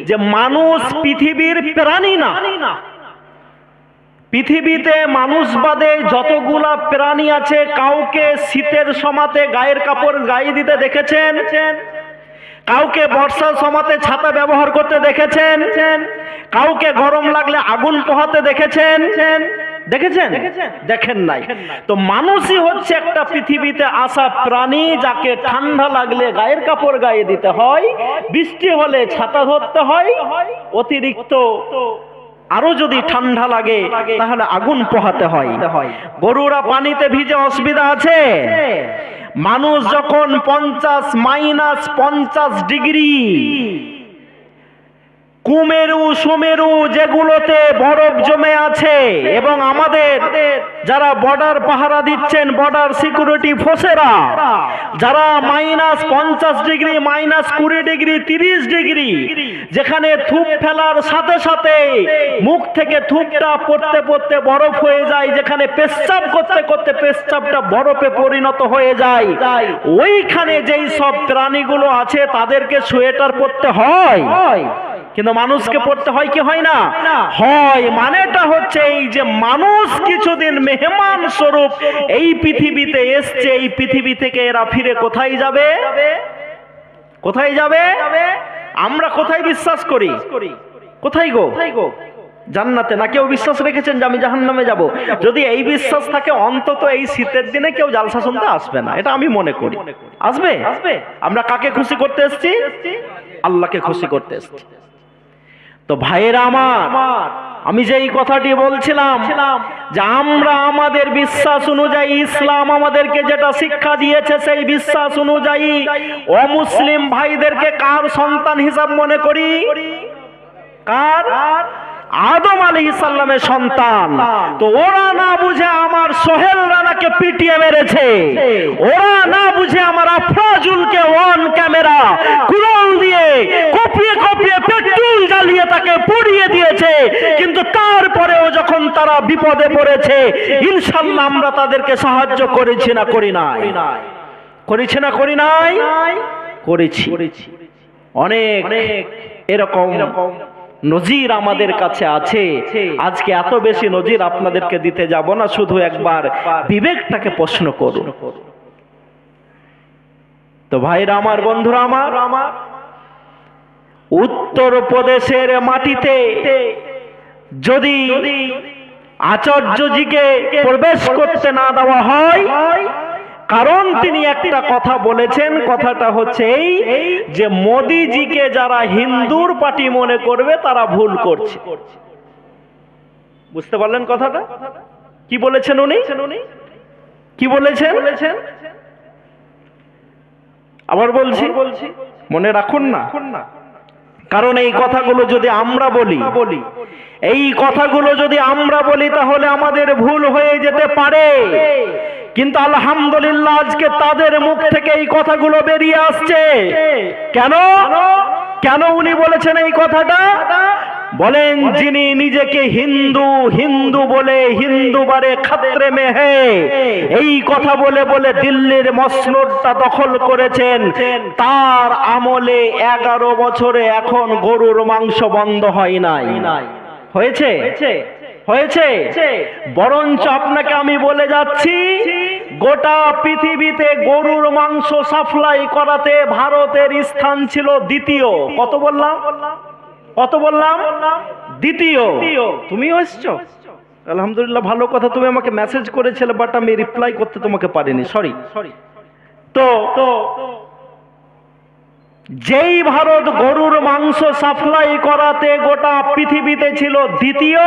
যে মানুষ পৃথিবীর প্রাণী না। পৃথিবীতে মানুষ বাদে যতগুলা প্রাণী আছে, কাউকে শীতের সময়তে গায়ের কাপড় গায়ে দিতে দেখেছেন? কাউকে বর্ষার সময়তে ছাতা ব্যবহার করতে দেখেছেন? কাউকে গরম লাগলে আগুন পোহাতে দেখেছেন? দেখেন নাই। তো মানুষই হচ্ছে একটা পৃথিবীতে আসা প্রাণী, যাকে ঠান্ডা লাগলে গায়ের কাপড় গায়ে দিতে হয়, বৃষ্টি হলে ছাতা ধরতে হয়, অতিরিক্ত আরো যদি ঠান্ডা লাগে তাহলে আগুন পোহাতে হয়। গরুরা পানিতে ভিজে অসুবিধা আছে? মানুষ যখন -50 ডিগ্রি কুমেরু সুমেরু যেগুলোতে বরফ জমে আছে, এবং আমাদের যারা বর্ডার পাহারা দিচ্ছেন, বর্ডার সিকিউরিটি ফোর্সেরা, যারা -50 ডিগ্রি, -20 ডিগ্রি, 30 ডিগ্রি, যেখানে থুপ ফেলার সাথে সাথে মুখ থেকে থুপটা পড়তে পড়তে বরফ হয়ে যায়, যেখানে পেচ্ছাপ করতে করতে পেচ্ছাপটা বরফে পরিণত হয়ে যায়, ওইখানে যেই সব প্রাণীগুলো আছে তাদেরকে সোয়েটার পরতে হয়, কিন্তু মানুষকে পড়তে হয় কি হয় না? হয়। মানেটা হচ্ছে এই যে মানুষ কিছুদিন মেহমান স্বরূপ এই পৃথিবীতে এসছে, এই পৃথিবী থেকে এরা ফিরে কোথায় যাবে? কোথায় যাবে? আমরা কোথায় বিশ্বাস করি? কোথায় গো? জান্নাতে। না কেউ বিশ্বাস রেখেছেন যে আমি জাহান্নামে যাব? যদি এই বিশ্বাস থাকে, অন্তত এই শীতের দিনে কেউ জালসা শুনতে আসবে না, এটা আমি মনে করি। আসবে? আমরা কাকে খুশি করতে এসেছি? আল্লাহকে খুশি করতে এসেছি। তো ভাইয়েরা আমার, আমি যে এই কথাটি বলছিলাম যে আমরা আমাদের বিশ্বাস অনুযায়ী, ইসলাম আমাদেরকে যেটা শিক্ষা দিয়েছে সেই বিশ্বাস অনুযায়ী অমুসলিম ভাইদেরকে কার সন্তান হিসাব মনে করি? কার? আদম আলাইহিস সালামের সন্তান। তো ওরা না বুঝে আমার সোহেল রানাকে পিটিয়ে মেরেছে, ওরা না বুঝে আমার আফরাজুলকে অন ক্যামেরা কুড়াল দিয়ে কপিয়ে কপিয়ে পেট্রোল জ্বালিয়ে তাকে পুড়িয়ে দিয়েছে, কিন্তু তারপরেও যখন তারা বিপদে পড়েছে, ইনশাআল্লাহ আমরা তাদেরকে সাহায্য করেছি না করি নাই? করেছি না করি নাই? করেছি। অনেক এরকম নজির আমাদের কাছে আছে। আজকে এত বেশি নজির আপনাদেরকে দিতে যাব না, শুধু একবার বিবেকটাকে প্রশ্ন করুন। তো ভাইরা আমার, বন্ধুরা আমার, উত্তরপ্রদেশের মাটিতে যদি আচার্যজিকে প্রবেশ করতে না দেওয়া হয়, কারণ তিনি একটা কথা বলেছেন, কথাটা হচ্ছে এই যে মোদিজিকে যারা হিন্দুর পার্টি মনে করবে তারা ভুল করছে। বুঝতে পারলেন কথাটা? কি বলেছেন উনি? কি বলেছেন? আবার বলছি, মনে রাখুন না, কারণ এই কথাগুলো যদি আমরা বলি, এই কথাগুলো যদি আমরা বলি তাহলে আমাদের ভুল হয়ে যেতে পারে। কিন্তু আলহামদুলিল্লাহ আজকে তাদের মুখ থেকে এই কথাগুলো বেরিয়ে আসছে। কেন? কেন উনি বলেছেন এই কথাটা? বলেন, যিনি নিজেকে হিন্দু হিন্দু বলে হিন্দু বারে খাতরে মে হে, এই কথা বলে বলে দিল্লির মসনদটা দখল করেছেন, তার আমলে 11 বছরে এখন গরুর মাংস বন্ধ হয় নাই। হয়েছে? হয়েছে? বরঞ্চ আপনাকে আমি বলে যাচ্ছি, গোটা পৃথিবীতে গরুর মাংস সাপ্লাই করাতে ভারতের স্থান ছিল দ্বিতীয়। কত বললাম? কত বললাম? দ্বিতীয়। তুমিও এসছো, আলহামদুলিল্লাহ, ভালো কথা। তুমি আমাকে মেসেজ করেছিলে, বাট আমি রিপ্লাই করতে তোমাকে পারিনি, সরি। তো যেই ভারত গরুর মাংস সাপ্লাই করাতে গোটা পৃথিবীতে ছিল দ্বিতীয়,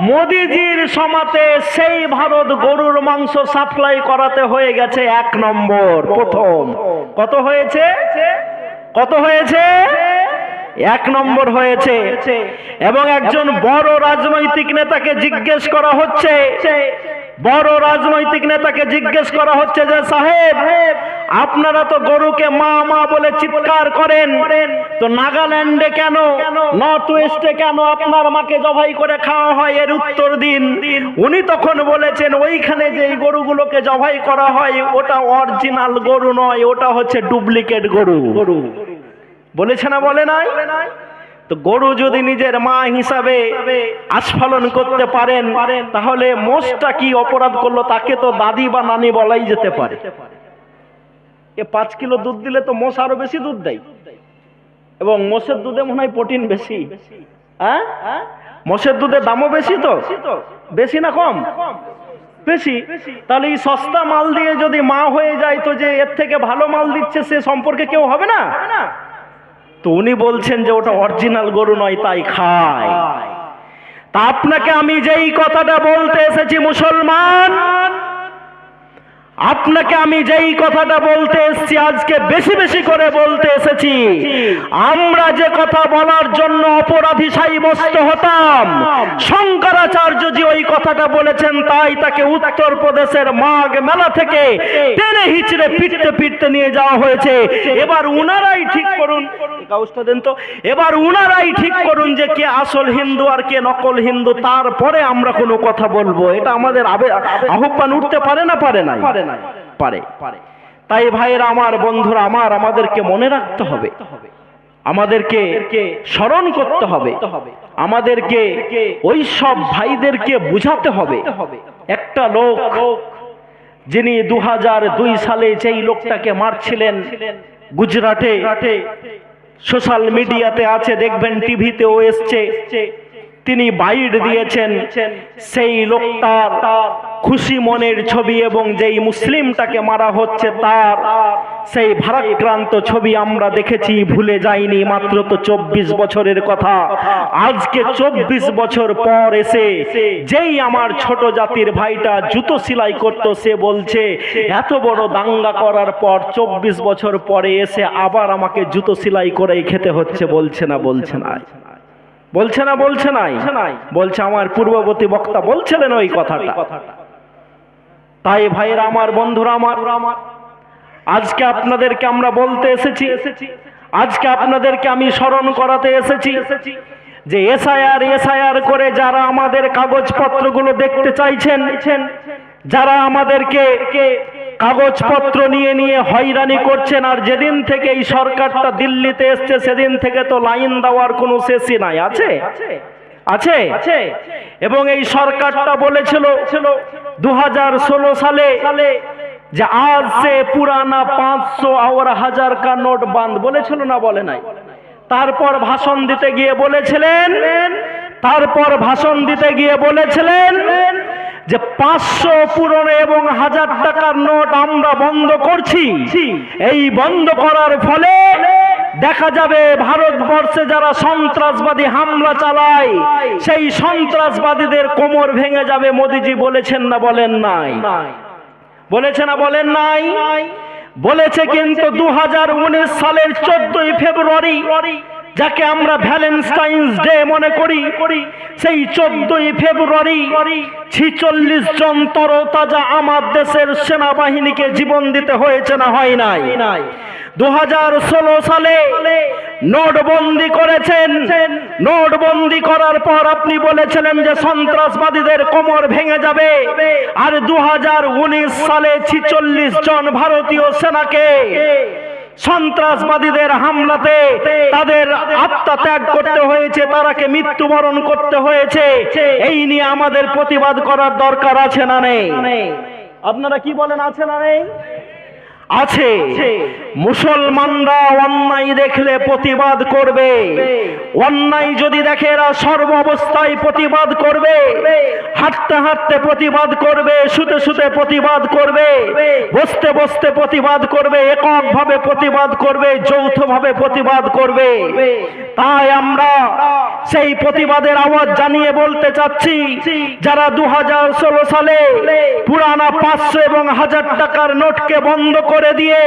মোদিজির সমাতে সেই ভারত গরুর মাংস সাপ্লাই করাতে হয়ে গেছে 1 নম্বর, প্রথম। কত হয়েছে? কত হয়েছে? 1 নম্বর হয়েছে। এবং একজন বড় রাজনৈতিক নেতাকে জিজ্ঞেস করা হচ্ছে, বড় রাজনৈতিক নেতাকে জিজ্ঞেস করা হচ্ছে যে সাহেব, আপনারা তো গরুকে মা মা বলে চিৎকার করেন, তো নাগাল্যান্ডে কেন, নর্থ ওয়েস্টে কেন আপনার মাকে জবাই করে খাওয়া হয়, এর উত্তর দিন। উনি তখন বলেছেন, ওইখানে যে গরুগুলোকে জবাই করা হয় ওটা অরিজিনাল গরু নয়, ওটা হচ্ছে ডুপ্লিকেট গরু। বলেছে না বলে নাই? তো গরু যদি নিজের মা হিসাবে আস্ফালন করতে পারেন, তাহলে মোষটা কি অপরাধ করলো? তাকে তো দাদি বা নানি বলাই যেতে পারে। 5 কিলো দুধ দিলে তো মোষ আরো বেশি দুধ দেয়, এবং মোষের দুধে মনে হয় প্রোটিন বেশি। হ্যাঁ, মোষের দুধের দামও বেশি। তো বেশি না কম? বেশি। তাহলে এই সস্তা মাল দিয়ে যদি মা হয়ে যায়, তো যে এর থেকে ভালো মাল দিচ্ছে সে সম্পর্কে কেউ হবে না? তো উনি বলছেন যে ওটা অরিজিনাল গরু নয়, তাই খায়। তা আপনাকে আমি যেই কথাটা বলতে এসেছি মুসলমান, আপনাকে আমি যেই কথাটা বলতে এসেছি, আজকে বেশি বেশি করে বলতে এসেছি, আমরা যে কথা বলার জন্য অপরাধী সাব্যস্ত হতাম, শঙ্করাচার্যজি ওই কথাটা বলেছেন, তাই তাকে উত্তরপ্রদেশের মাঘ মেলা থেকে টেনে হিচড়ে পিটতে পিটতে নিয়ে যাওয়া হয়েছে। এবার উনারাই ঠিক করুন, কাগজটা দেন তো, এবার উনারাই ঠিক করুন যে কে আসল হিন্দু আর কে নকল হিন্দু, তারপরে আমরা কোনো কথা বলবো। এটা আমাদের আহ্বান উঠতে পারে না? পারে না? পারে। তাই ভাইরা আমার, বন্ধুরা আমার, আমাদেরকে মনে রাখতে হবে, আমাদেরকে স্মরণ করতে হবে, আমাদেরকে ওই সব ভাইদেরকে বুঝাতে হবে। একটা লোক যিনি 2002 সালে যেই লোকটাকে মারছিলেন গুজরাটে, সোশ্যাল মিডিয়াতে আছে, দেখবেন টিভিতেও এসছে, তিনি বাইট দিয়েছেন। সেই লোকটার খুশি মনের ছবি এবং যেই মুসলিমটাকে মারা হচ্ছে তার সেই ভারাক্রান্ত ছবি আমরা দেখেছি, ভুলে যাইনি। মাত্র তো 24 বছরের কথা। আজকে 24 বছর পর এসে যেই আমার ছোট জাতির ভাইটা জুতো সেলাই করতো, সে বলছে এত বড় দাঙ্গা করার পর 24 বছর পরে এসে আবার আমাকে জুতো সেলাই করেই খেতে হচ্ছে। বলছে না? বলছে না? বলছে না? বলছে নাই? বলছে আমার পূর্ববর্তী বক্তা বলছিলেন ওই কথাটা। তাই ভাইরা আমার, বন্ধুরা আমার, আজকে আপনাদেরকে আমরা বলতে এসেছি, আজকে আপনাদেরকে আমি স্মরণ করাতে এসেছি যে এসআইআর করে যারা আমাদের কাগজপত্রগুলো দেখতে চাইছেন, যারা আমাদেরকে কাগজপত্র নিয়ে নিয়ে হয়রানি করছেন। আর যেদিন থেকে এই সরকারটা দিল্লিতে এসছে সেদিন থেকে তো লাইন দেওয়ার কোনো শেষই নাই। আছে আছে এবং এই সরকারটা বলেছিল 2016 সালে যে आज से पुराना 500 और 1000 का নোট বন্ধ, বলেছিল না বলে নাই? তারপর ভাষণ দিতে গিয়ে বলেছিলেন যে 500 পুরনো এবং 1000 টাকার নোট আমরা বন্ধ করছি। এই বন্ধ করার ফলে দেখা যাবে ভারতবর্ষে যারা সন্ত্রাসবাদী হামলা চালায় সেই সন্ত্রাসবাদীদের কোমর ভেঙে যাবে। মোদিজি বলেছেন না বলেন নাই? বলেছে না বলেন নাই? বলেছে কিন্তু 2019 সালের 14ই ফেব্রুয়ারি, যাকে আমরা ভ্যালেন্টাইন্স ডে মনে করি, সেই 14ই ফেব্রুয়ারি 46 জন তরতাজা আমার দেশের সেনাবাহিনীকে জীবন দিতে হয়েছে না হয় নাই? 2016 সালে নোটবন্দি করেছেন। নোটবন্দি করার পর আপনি বলেছিলেন যে সন্ত্রাসবাদীদের কোমর ভেঙে যাবে। আর 2019 সালে 46 জন ভারতীয় সেনাকে সন্ত্রাসবাদীদের হামলাতে তাদের আত্মত্যাগ করতে হয়েছে, তারাকে মৃত্যুবরণ করতে হয়েছে। এই নিয়ে আমাদের প্রতিবাদ করার দরকার আছে না নেই? আপনারা কি বলেন, আছে না নেই? আছে। মুসলমানরা অন্যায় দেখলে প্রতিবাদ করবে। অন্যায় যদি দেখে এরা সর্ব অবস্থায় প্রতিবাদ করবে, হাঁটতে হাঁটতে প্রতিবাদ করবে, শুতে শুতে প্রতিবাদ করবে, বসতে বসতে প্রতিবাদ করবে, এককভাবে প্রতিবাদ করবে, যৌথভাবে প্রতিবাদ করবে। তাই আমরা সেই প্রতিবাদের আওয়াজ জানিয়ে বলতে চাচ্ছি, যারা 2016 সালে পুরানা 500 এবং 1000 টাকার নোটকে বন্ধ করে দিয়ে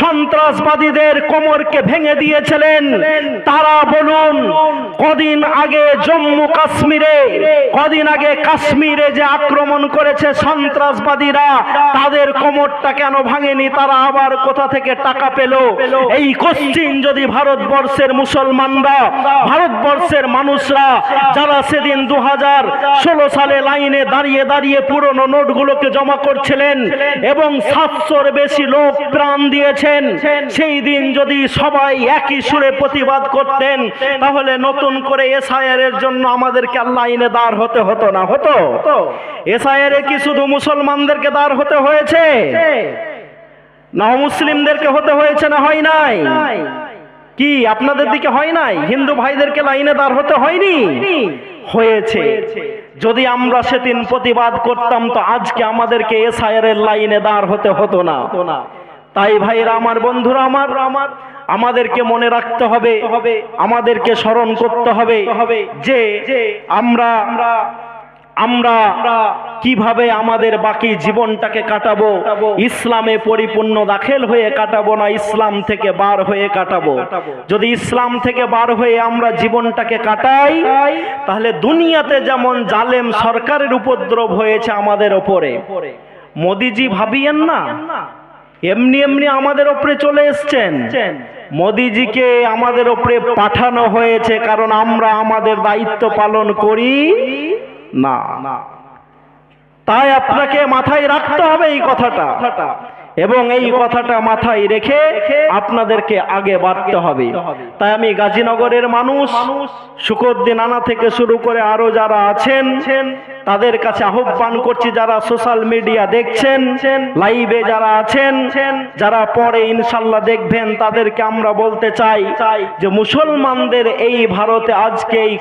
সন্ত্রাসবাদীদের কোমরকে ভেঙে দিয়েছিলেন, তারা বলুন কদিন আগে জম্মু কাশ্মীরে, কদিন আগে কাশ্মীরে যে আক্রমণ করেছে সন্ত্রাসবাদীরা, তাদের কোমরটা কেন ভাঙেনি? তারা আবার কোথা থেকে টাকা পেল? এই কোশ্চিন যদি ভারতবর্ষের মুসলমানরা, ভারতবর্ষের মানুষরা যারা সেদিন 2016 সালে লাইনে দাঁড়িয়ে দাঁড়িয়ে পুরনো নোটগুলোকে জমা করছিলেন এবং 700-র বেশি লোক প্রাণ দিয়েছেন, সেই দিন যদি সবাই একই সুরে প্রতিবাদ করতেন, তাহলে নতুন করে এসআইআর এর জন্য আমাদেরকে লাইনে দাঁড় হতে হতো না? হতো? এসআইআর এ কি শুধু মুসলমানদেরকে দাঁড় হতে হয়েছে না মুসলিমদেরকে হতে হয়েছে? না হয় নাই? কি আপনাদের দিকে হয় নাই? হিন্দু ভাইদেরকে লাইনে দাঁড় হতে হয়নি? হয়েছে। যদি আমরা সেদিন প্রতিবাদ করতাম তো আজকে আমাদেরকে এসআইআর এর লাইনে দাঁড় হতে হতো না। তাই ভাইরা আমার, বন্ধুরা আমার, আমাদেরকে মনে রাখতে হবে, আমাদেরকে স্মরণ করতে হবে যে আমরা কিভাবে আমাদের বাকি জীবনটাকে কাটাবো। ইসলামে পরিপূর্ণ দাখিল হয়ে কাটাবো না, ইসলাম থেকে বার হয়ে কাটাবো। যদি ইসলাম থেকে বার হয়ে আমরা জীবনটাকে কাটাই, তাহলে দুনিয়াতে যেমন জালেম সরকারের উপদ্রব হয়েছে আমাদের ওপরে, মোদিজি ভাবিয়েন না এমনি এমনি আমাদের ওপরে চলে এসছেন। মোদিজিকে আমাদের ওপরে পাঠানো হয়েছে কারণ আমরা আমাদের দায়িত্ব পালন করি না। তাই আপনাকে মাথায় রাখতে হবে এই কথাটা, এবং এই কথাটা মাথায় রেখে আপনাদেরকে আগে বাড়তে হবে। তাই আমি গাজীনগরের মানুষ, শুকরউদ্দিন আনা থেকে শুরু করে আরো যারা আছেন তাদের কাছে আহ্বান করছি, যারা সোশ্যাল মিডিয়া দেখছেন, লাইভে যারা আছেন, যারা পরে ইনশাল্লাহ দেখবেন, তাদেরকে আমরা বলতে চাই যে মুসলমানদের এই ভারতে আজকে এই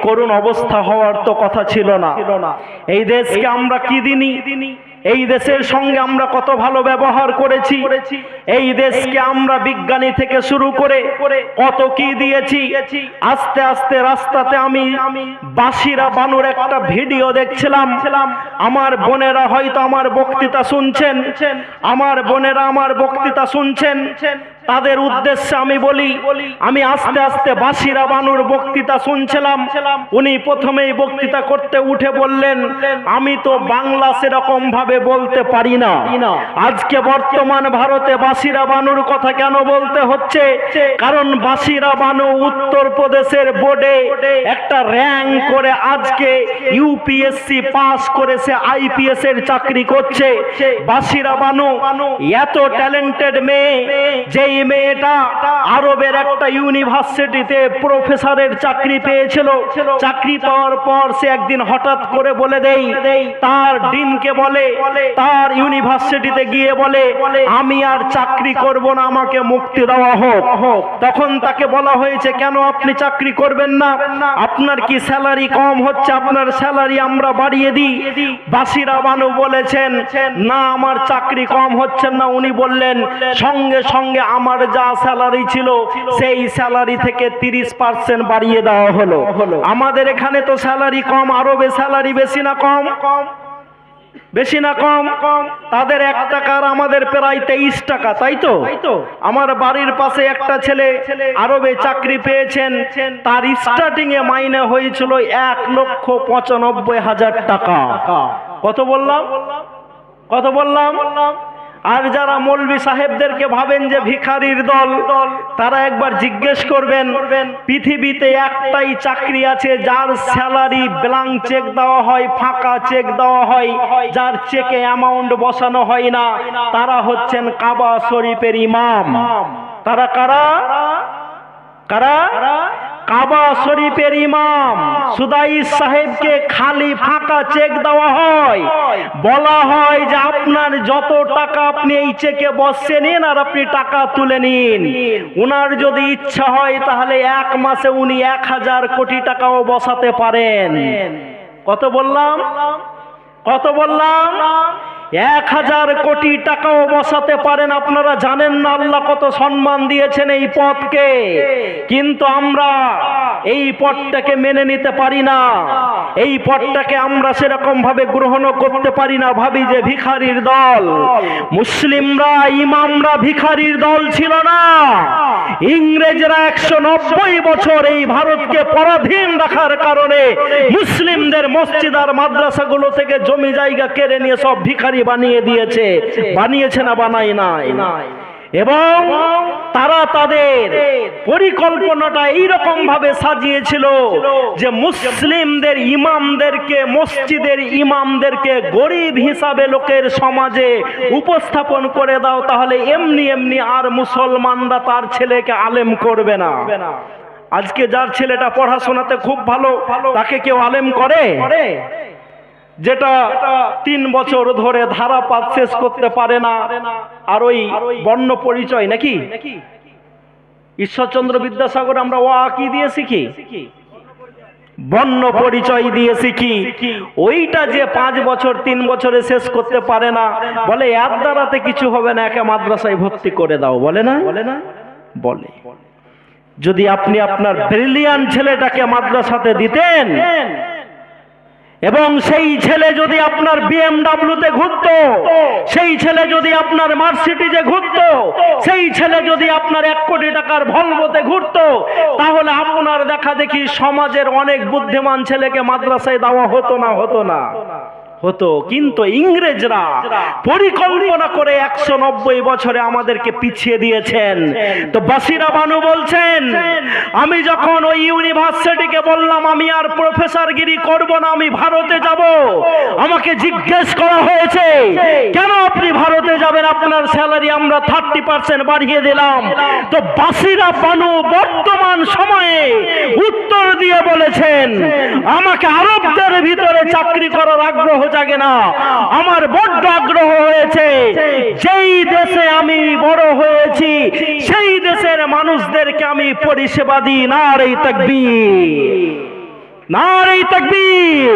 করুণ অবস্থা হওয়ার তো কথা ছিল না। এই দেশকে আমরা কি দিনি? এই দেশের সঙ্গে আমরা কত ভালো ব্যবহার করেছি। এই দেশকে আমরা বিজ্ঞানী থেকে শুরু করে কত কি দিয়েছি। আস্তে আস্তে রাস্তাতে আমি বাসিরা বানুর একটা ভিডিও দেখছিলাম। আমার বোনেরা হয়তো আমার বক্তৃতা শুনছেন, তাদের উদ্দেশ্যে আমি বলি, আমি আস্তে আস্তে বাসিরা বানুর বক্তৃতা শুনছিলাম। উনি প্রথমেই বক্তৃতা করতে উঠে বললেন, আমি তো বাংলা সেরকম ভাবে বলতে পারি না। আজকে বর্তমান ভারতে বাসিরা বানুর কথা কেন বলতে হচ্ছে? কারণ বাসিরা বানু উত্তরপ্রদেশের বোর্ডে একটা র্যাঙ্ক করে আজকে ইউপিএসসি পাস করেছে, আইপিএস এর চাকরি করছে। বাসিরা বানু এত ট্যালেন্টেড মেয়ে, যেই মেয়েটা আরবের একটা ইউনিভার্সিটিতে প্রফেসরের চাকরি পেয়েছিল। চাকরি পাওয়ার পর সে একদিন হঠাৎ করে বলে দেই, তার ডিনকে বলে, তার ইউনিভার্সিটিতে গিয়ে বলে, আমি আর চাকরি করব না, আমাকে মুক্তি দেওয়া হোক। তখন তাকে বলা হয়েছে, কেন আপনি চাকরি করবেন না? আপনার কি স্যালারি কম হচ্ছে? আপনার স্যালারি আমরা বাড়িয়ে দিই। বাসিরা বানু বলেছেন, না আমার চাকরি কম হচ্ছে না। উনি বললেন, সঙ্গে সঙ্গে আমার যা স্যালারি ছিল সেই স্যালারি থেকে 30% বাড়িয়ে দেওয়া হলো। আমাদের এখানে তো স্যালারি কম, আরবে স্যালারি বেশি না কম? বেশি না কম? তাদের 1 টাকার আমাদের প্রায় 23 টাকা, তাই তো? আমার বাড়ির পাশে একটা ছেলে আরবে চাকরি পেয়েছেন, তার স্টার্টিং এ মাইনে হয়েছিল 1,95,000 টাকা। কত বললাম? কত বললাম? আর যারা মৌলভী সাহেবদেরকে ভাবেন যে ভিখারির দল, তারা একবার জিজ্ঞেস করবেন, পৃথিবীতে একটাই চাকরি আছে যার স্যালারি ব্ল্যাঙ্ক চেক দেওয়া হয়, ফাঁকা চেক দেওয়া হয়, যার চেকে অ্যামাউন্ট বসানো হয় না। তারা হচ্ছেন কাবা শরীফের ইমাম। তারা কারা? কারা? কাবা শরীফের ইমাম সুদাইস সাহেবকে খালি ফাঁকা চেক দেওয়া হয়, বলা হয় যে আপনার যত টাকা আপনি এই চেকে বসে নিন আর আপনি টাকা তুলে নিন। উনার যদি ইচ্ছা হয় তাহলে 1 মাসে উনি 1000 কোটি টাকাও বসাতে পারেন। কত বললাম? কত বললাম? 1000 কোটি টাকাও বসাতে পারেন। আপনারা জানেন না আল্লাহ কত সম্মান দিয়েছেন এই পদকে, কিন্তু আমরা এই পদটাকে মেনে নিতে পারি না। এই পদটাকে আমরা সেরকম ভাবে গ্রহণ করতে পারি না, ভাবি যে ভিখারির দল। মুসলিমরা, ইমামরা ভিখারির দল ছিল না। ইংরেজরা 190 বছর এই ভারতকে পরাধীন রাখার কারণে মুসলিমদের মসজিদ আর মাদ্রাসাগুলো থেকে জমি জায়গা কেড়ে নিয়ে সব ভিখারি বানিয়ে দিয়েছে। বানিয়েছে না বানায় নাই? এবং তারা তাদের পরিকল্পনাটা এইরকম ভাবে সাজিয়েছিল যে মুসলিমদের ইমামদেরকে, মসজিদের ইমামদেরকে গরিব হিসাবে লোকের সমাজে উপস্থাপন করে দাও, তাহলে এমনি এমনি আর মুসলমানরা তার ছেলেকে আলেম করবে না। আজকে যার ছেলেটা পড়াশোনাতে খুব ভালো, তাকে কেউ আলেম করে? যেটা 3 বছর ধরে ধারাপাত শেষ করতে পারে না, আর ওই বর্ণ পরিচয় নাকি ঈশ্বরচন্দ্র বিদ্যাসাগর আমরা কি দিয়ে শিখি? বর্ণ পরিচয় দিয়ে শিখি। ওইটা যে 5 বছর 3 বছরে শেষ করতে পারে না, বলে এর দ্বারাতে কিছু হবে না, একে মাদ্রাসায় ভর্তি করে দাও। বলে না? বলে। যদি আপনি আপনার ব্রিলিয়ান্ট ছেলেটাকে মাদ্রাসাতে দিতেন এবং সেই ছেলে যদি আপনার বিএমডব্লিউতে ঘুরতো, সেই ছেলে যদি আপনার মার্সিডিজে ঘুরতো, সেই ছেলে যদি আপনার 1 কোটি টাকার ভলভোতে ঘুরতো, তাহলে আপনার দেখা দেখি সমাজের অনেক বুদ্ধিমান ছেলেকে মাদ্রাসায় দেওয়া হতো না? হতো না? হতো। কিন্তু ইংরেজরা পরিকল্পনা করে 190 বছরে আমাদেরকে পিছিয়ে দিয়েছেন। তো বাসিরা বানু বলছেন, আমি যখন ওই ইউনিভার্সিটিকে বললাম আমি আর প্রফেসরগিরি করব না, আমি ভারতে যাব, আমাকে জিজ্ঞেস করা হয়েছে কেন আপনি ভারতে যাবেন, আপনার স্যালারি আমরা 30% বাড়িয়ে দিলাম। তো বাসিরা বানু বর্তমান সময়ে উত্তর দিয়ে বলেছেন, আমাকে আরবদের ভিতরে চাকরি করার আগ্রহ জাগে না, আমার বড্ড আগ্রহ হয়েছে যেই দেশে আমি বড় হয়েছি সেই দেশের মানুষদেরকে আমি পরিষেবা দিই। নারে তাকবীর, নারে তাকবীর।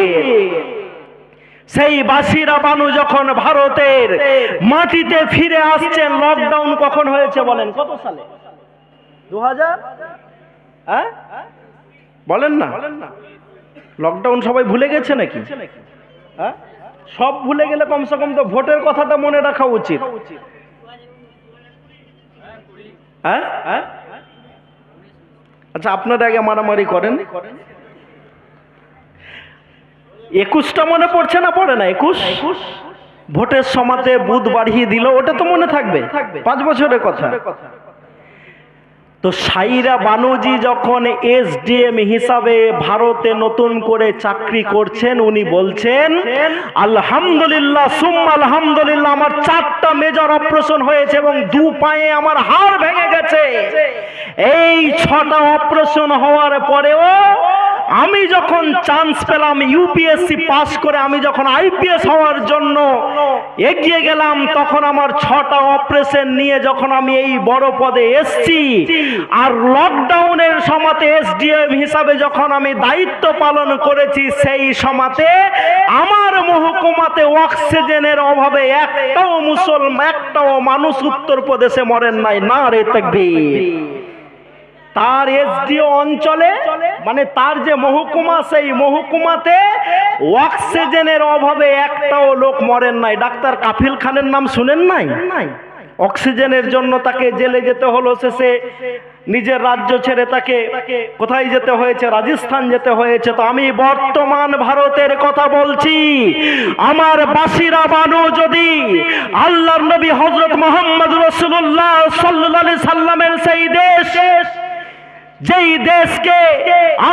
সেই বাসিরা বানু যখন ভারতের মাটিতে ফিরে আসছেন, লকডাউন কখন হয়েছে বলেন? কত সালে? 2000? হ্যাঁ বলেন না? লকডাউন সবাই ভুলে গেছে নাকি? হ্যাঁ, সব ভুলে গেলে কমসে কম তো ভোটের কথাটা মনে রাখা উচিত। হ্যাঁ, আচ্ছা আপনারা আগে মারামারি করেন। 21টা মনে পড়ছে না? পড়ে না 21? ভোটের সময়তে বুথ বাড়িয়ে দিল, ওটা তো মনে থাকবে, 5 বছরের কথা। তো সাইরা বানুজি যখন এসডিএম হিসাবে ভারতে নতুন করে চাকরি করছেন, উনি বলছেন আলহামদুলিল্লাহ সুম্মা আলহামদুলিল্লাহ, আমার 4টা মেজর অপারেশন হয়েছে এবং 2 পায়ে আমার হাড় ভেঙে গেছে। এই 6টা অপারেশন হওয়ার পরেও আমি যখন চান্স পেলাম ইউপিএসসি পাস করে, আমি যখন আইপিএস হওয়ার জন্য এগিয়ে গেলাম, তখন আমার 6টা অপারেশন নিয়ে যখন আমি এই বড় পদে এসছি, আর লকডাউনের সময়তে এসডিএম হিসাবে যখন আমি দায়িত্ব পালন করেছি, সেই সময়তে আমার মহকুমাতে অক্সিজেনের অভাবে একটাও মানুষ উত্তরপ্রদেশে মরেন নাই। নারে তাকবীর। তার এসডিও অঞ্চলে, মানে তার যে মহকুমা, সেই মহকুমাতে অক্সিজেনের অভাবে একটাও লোক মরেন নাই। ডাক্তার কাফিল খানের নাম শুনেন নাই? অক্সিজেনের জন্য তাকে জেলে যেতে হলো, শেষে নিজের রাজ্য ছেড়ে তাকে কোথায় যেতে হয়েছে? রাজস্থান যেতে হয়েছে। তো আমি বর্তমান ভারতের কথা বলছি। আমার বাসিরা বানু যদি আল্লাহর নবী হযরত মুহাম্মদ রাসূলুল্লাহ সাল্লাল্লাহু আলাইহি সাল্লামের সেই দেশ, যেই দেশকে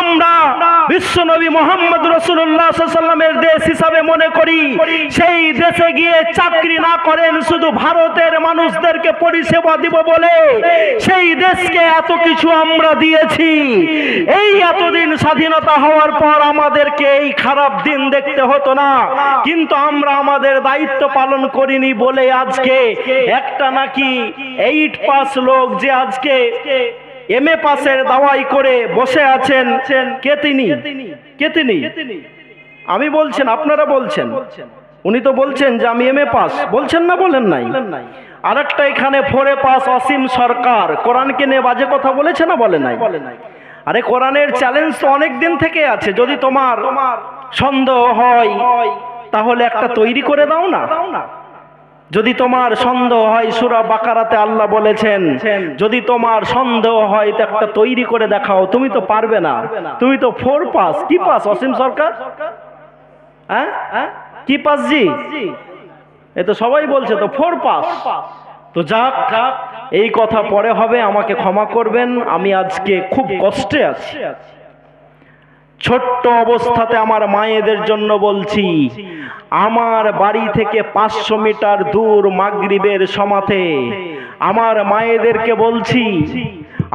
আমরা বিশ্বনবী মুহাম্মদ রাসূলুল্লাহ সাল্লাল্লাহু আলাইহি সাল্লামের দেশ হিসাবে মনে করি, সেই দেশে গিয়ে চাকরি না করেন শুধু ভারতের মানুষদেরকে পরিষেবা দিব বলে, সেই দেশকে এত কিছু আমরা দিয়েছি। এই এতদিন স্বাধীনতা হওয়ার পর আমাদেরকে এই খারাপ দিন দেখতে হতো না, কিন্তু আমরা আমাদের দায়িত্ব পালন করিনি বলে আজকে একটা নাকি 8 পাস লোক যে আজকে এমএ পাসের দাওয়াই করে বসে আছেন, কে তিনি? আমি বলছেন, আপনারা বলছেন, উনি তো বলছেন যে আমি এমএ পাস, বলছেন না? বলেন নাই? আরেকটা এখানে 4 পাস অসীম সরকার কোরআনকে নিয়ে বাজে কথা বলেছে না? বলে নাই? আরে কোরআনের চ্যালেঞ্জ তো অনেক দিন থেকে আছে। যদি তোমার সন্দেহ হয় তাহলে একটা তৈরি করে দাও না। যদি তোমার সন্দেহ হয়, সূরা বাকারাতে আল্লাহ বলেছেন যদি তোমার সন্দেহ হয় তো একটা তৈরি করে দেখাও। তুমি তো পারবে না, তুমি তো 4 পাস। কি পাস অসীম সরকার? হ্যাঁ, কি পাস জি? এ তো সবাই বলছে তো 4 পাস। তো যাক, এই কথা পরে হবে, আমাকে ক্ষমা করবেন, আমি আজকে খুব কষ্টে আছি। ছোট্ট অবস্থাতে আমার মায়েদের জন্য বলছি, আমার বাড়ি থেকে 500 মিটার দূর মাগরিবের সমাতে আমার মায়েদেরকে বলছি,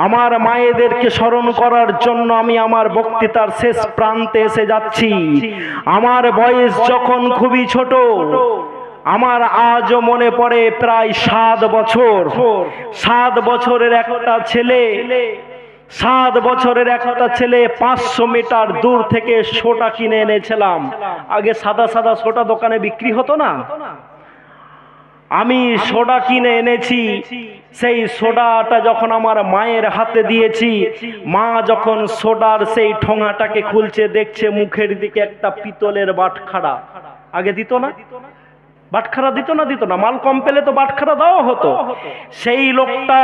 আমার মায়েদেরকে স্মরণ করার জন্য আমি আমার বক্তৃতার শেষ প্রান্তে এসে যাচ্ছি। আমার বয়স যখন খুবই ছোট, আমার আজও মনে পড়ে প্রায় 7 বছর। 7 বছরের একটা ছেলে, 7 বছরের একটা ছেলে 500 মিটার দূর থেকে সোডা কিনে এনেছিলাম। আগে সাদা সাদা সোডা দোকানে বিক্রি হতো না, আমি সোডা কিনে এনেছি। সেই সোডাটা যখন আমার মায়ের হাতে দিয়েছি, মা যখন সোডার সেই ঠোঙাটাকে খুলছে, দেখছে মুখের দিকে একটা পিতলের বাটখারা। আগে দিত না? বাটখারা দিত না? মাল কম পেলে তো বাটখারা দেওয়া হতো। সেই লোকটা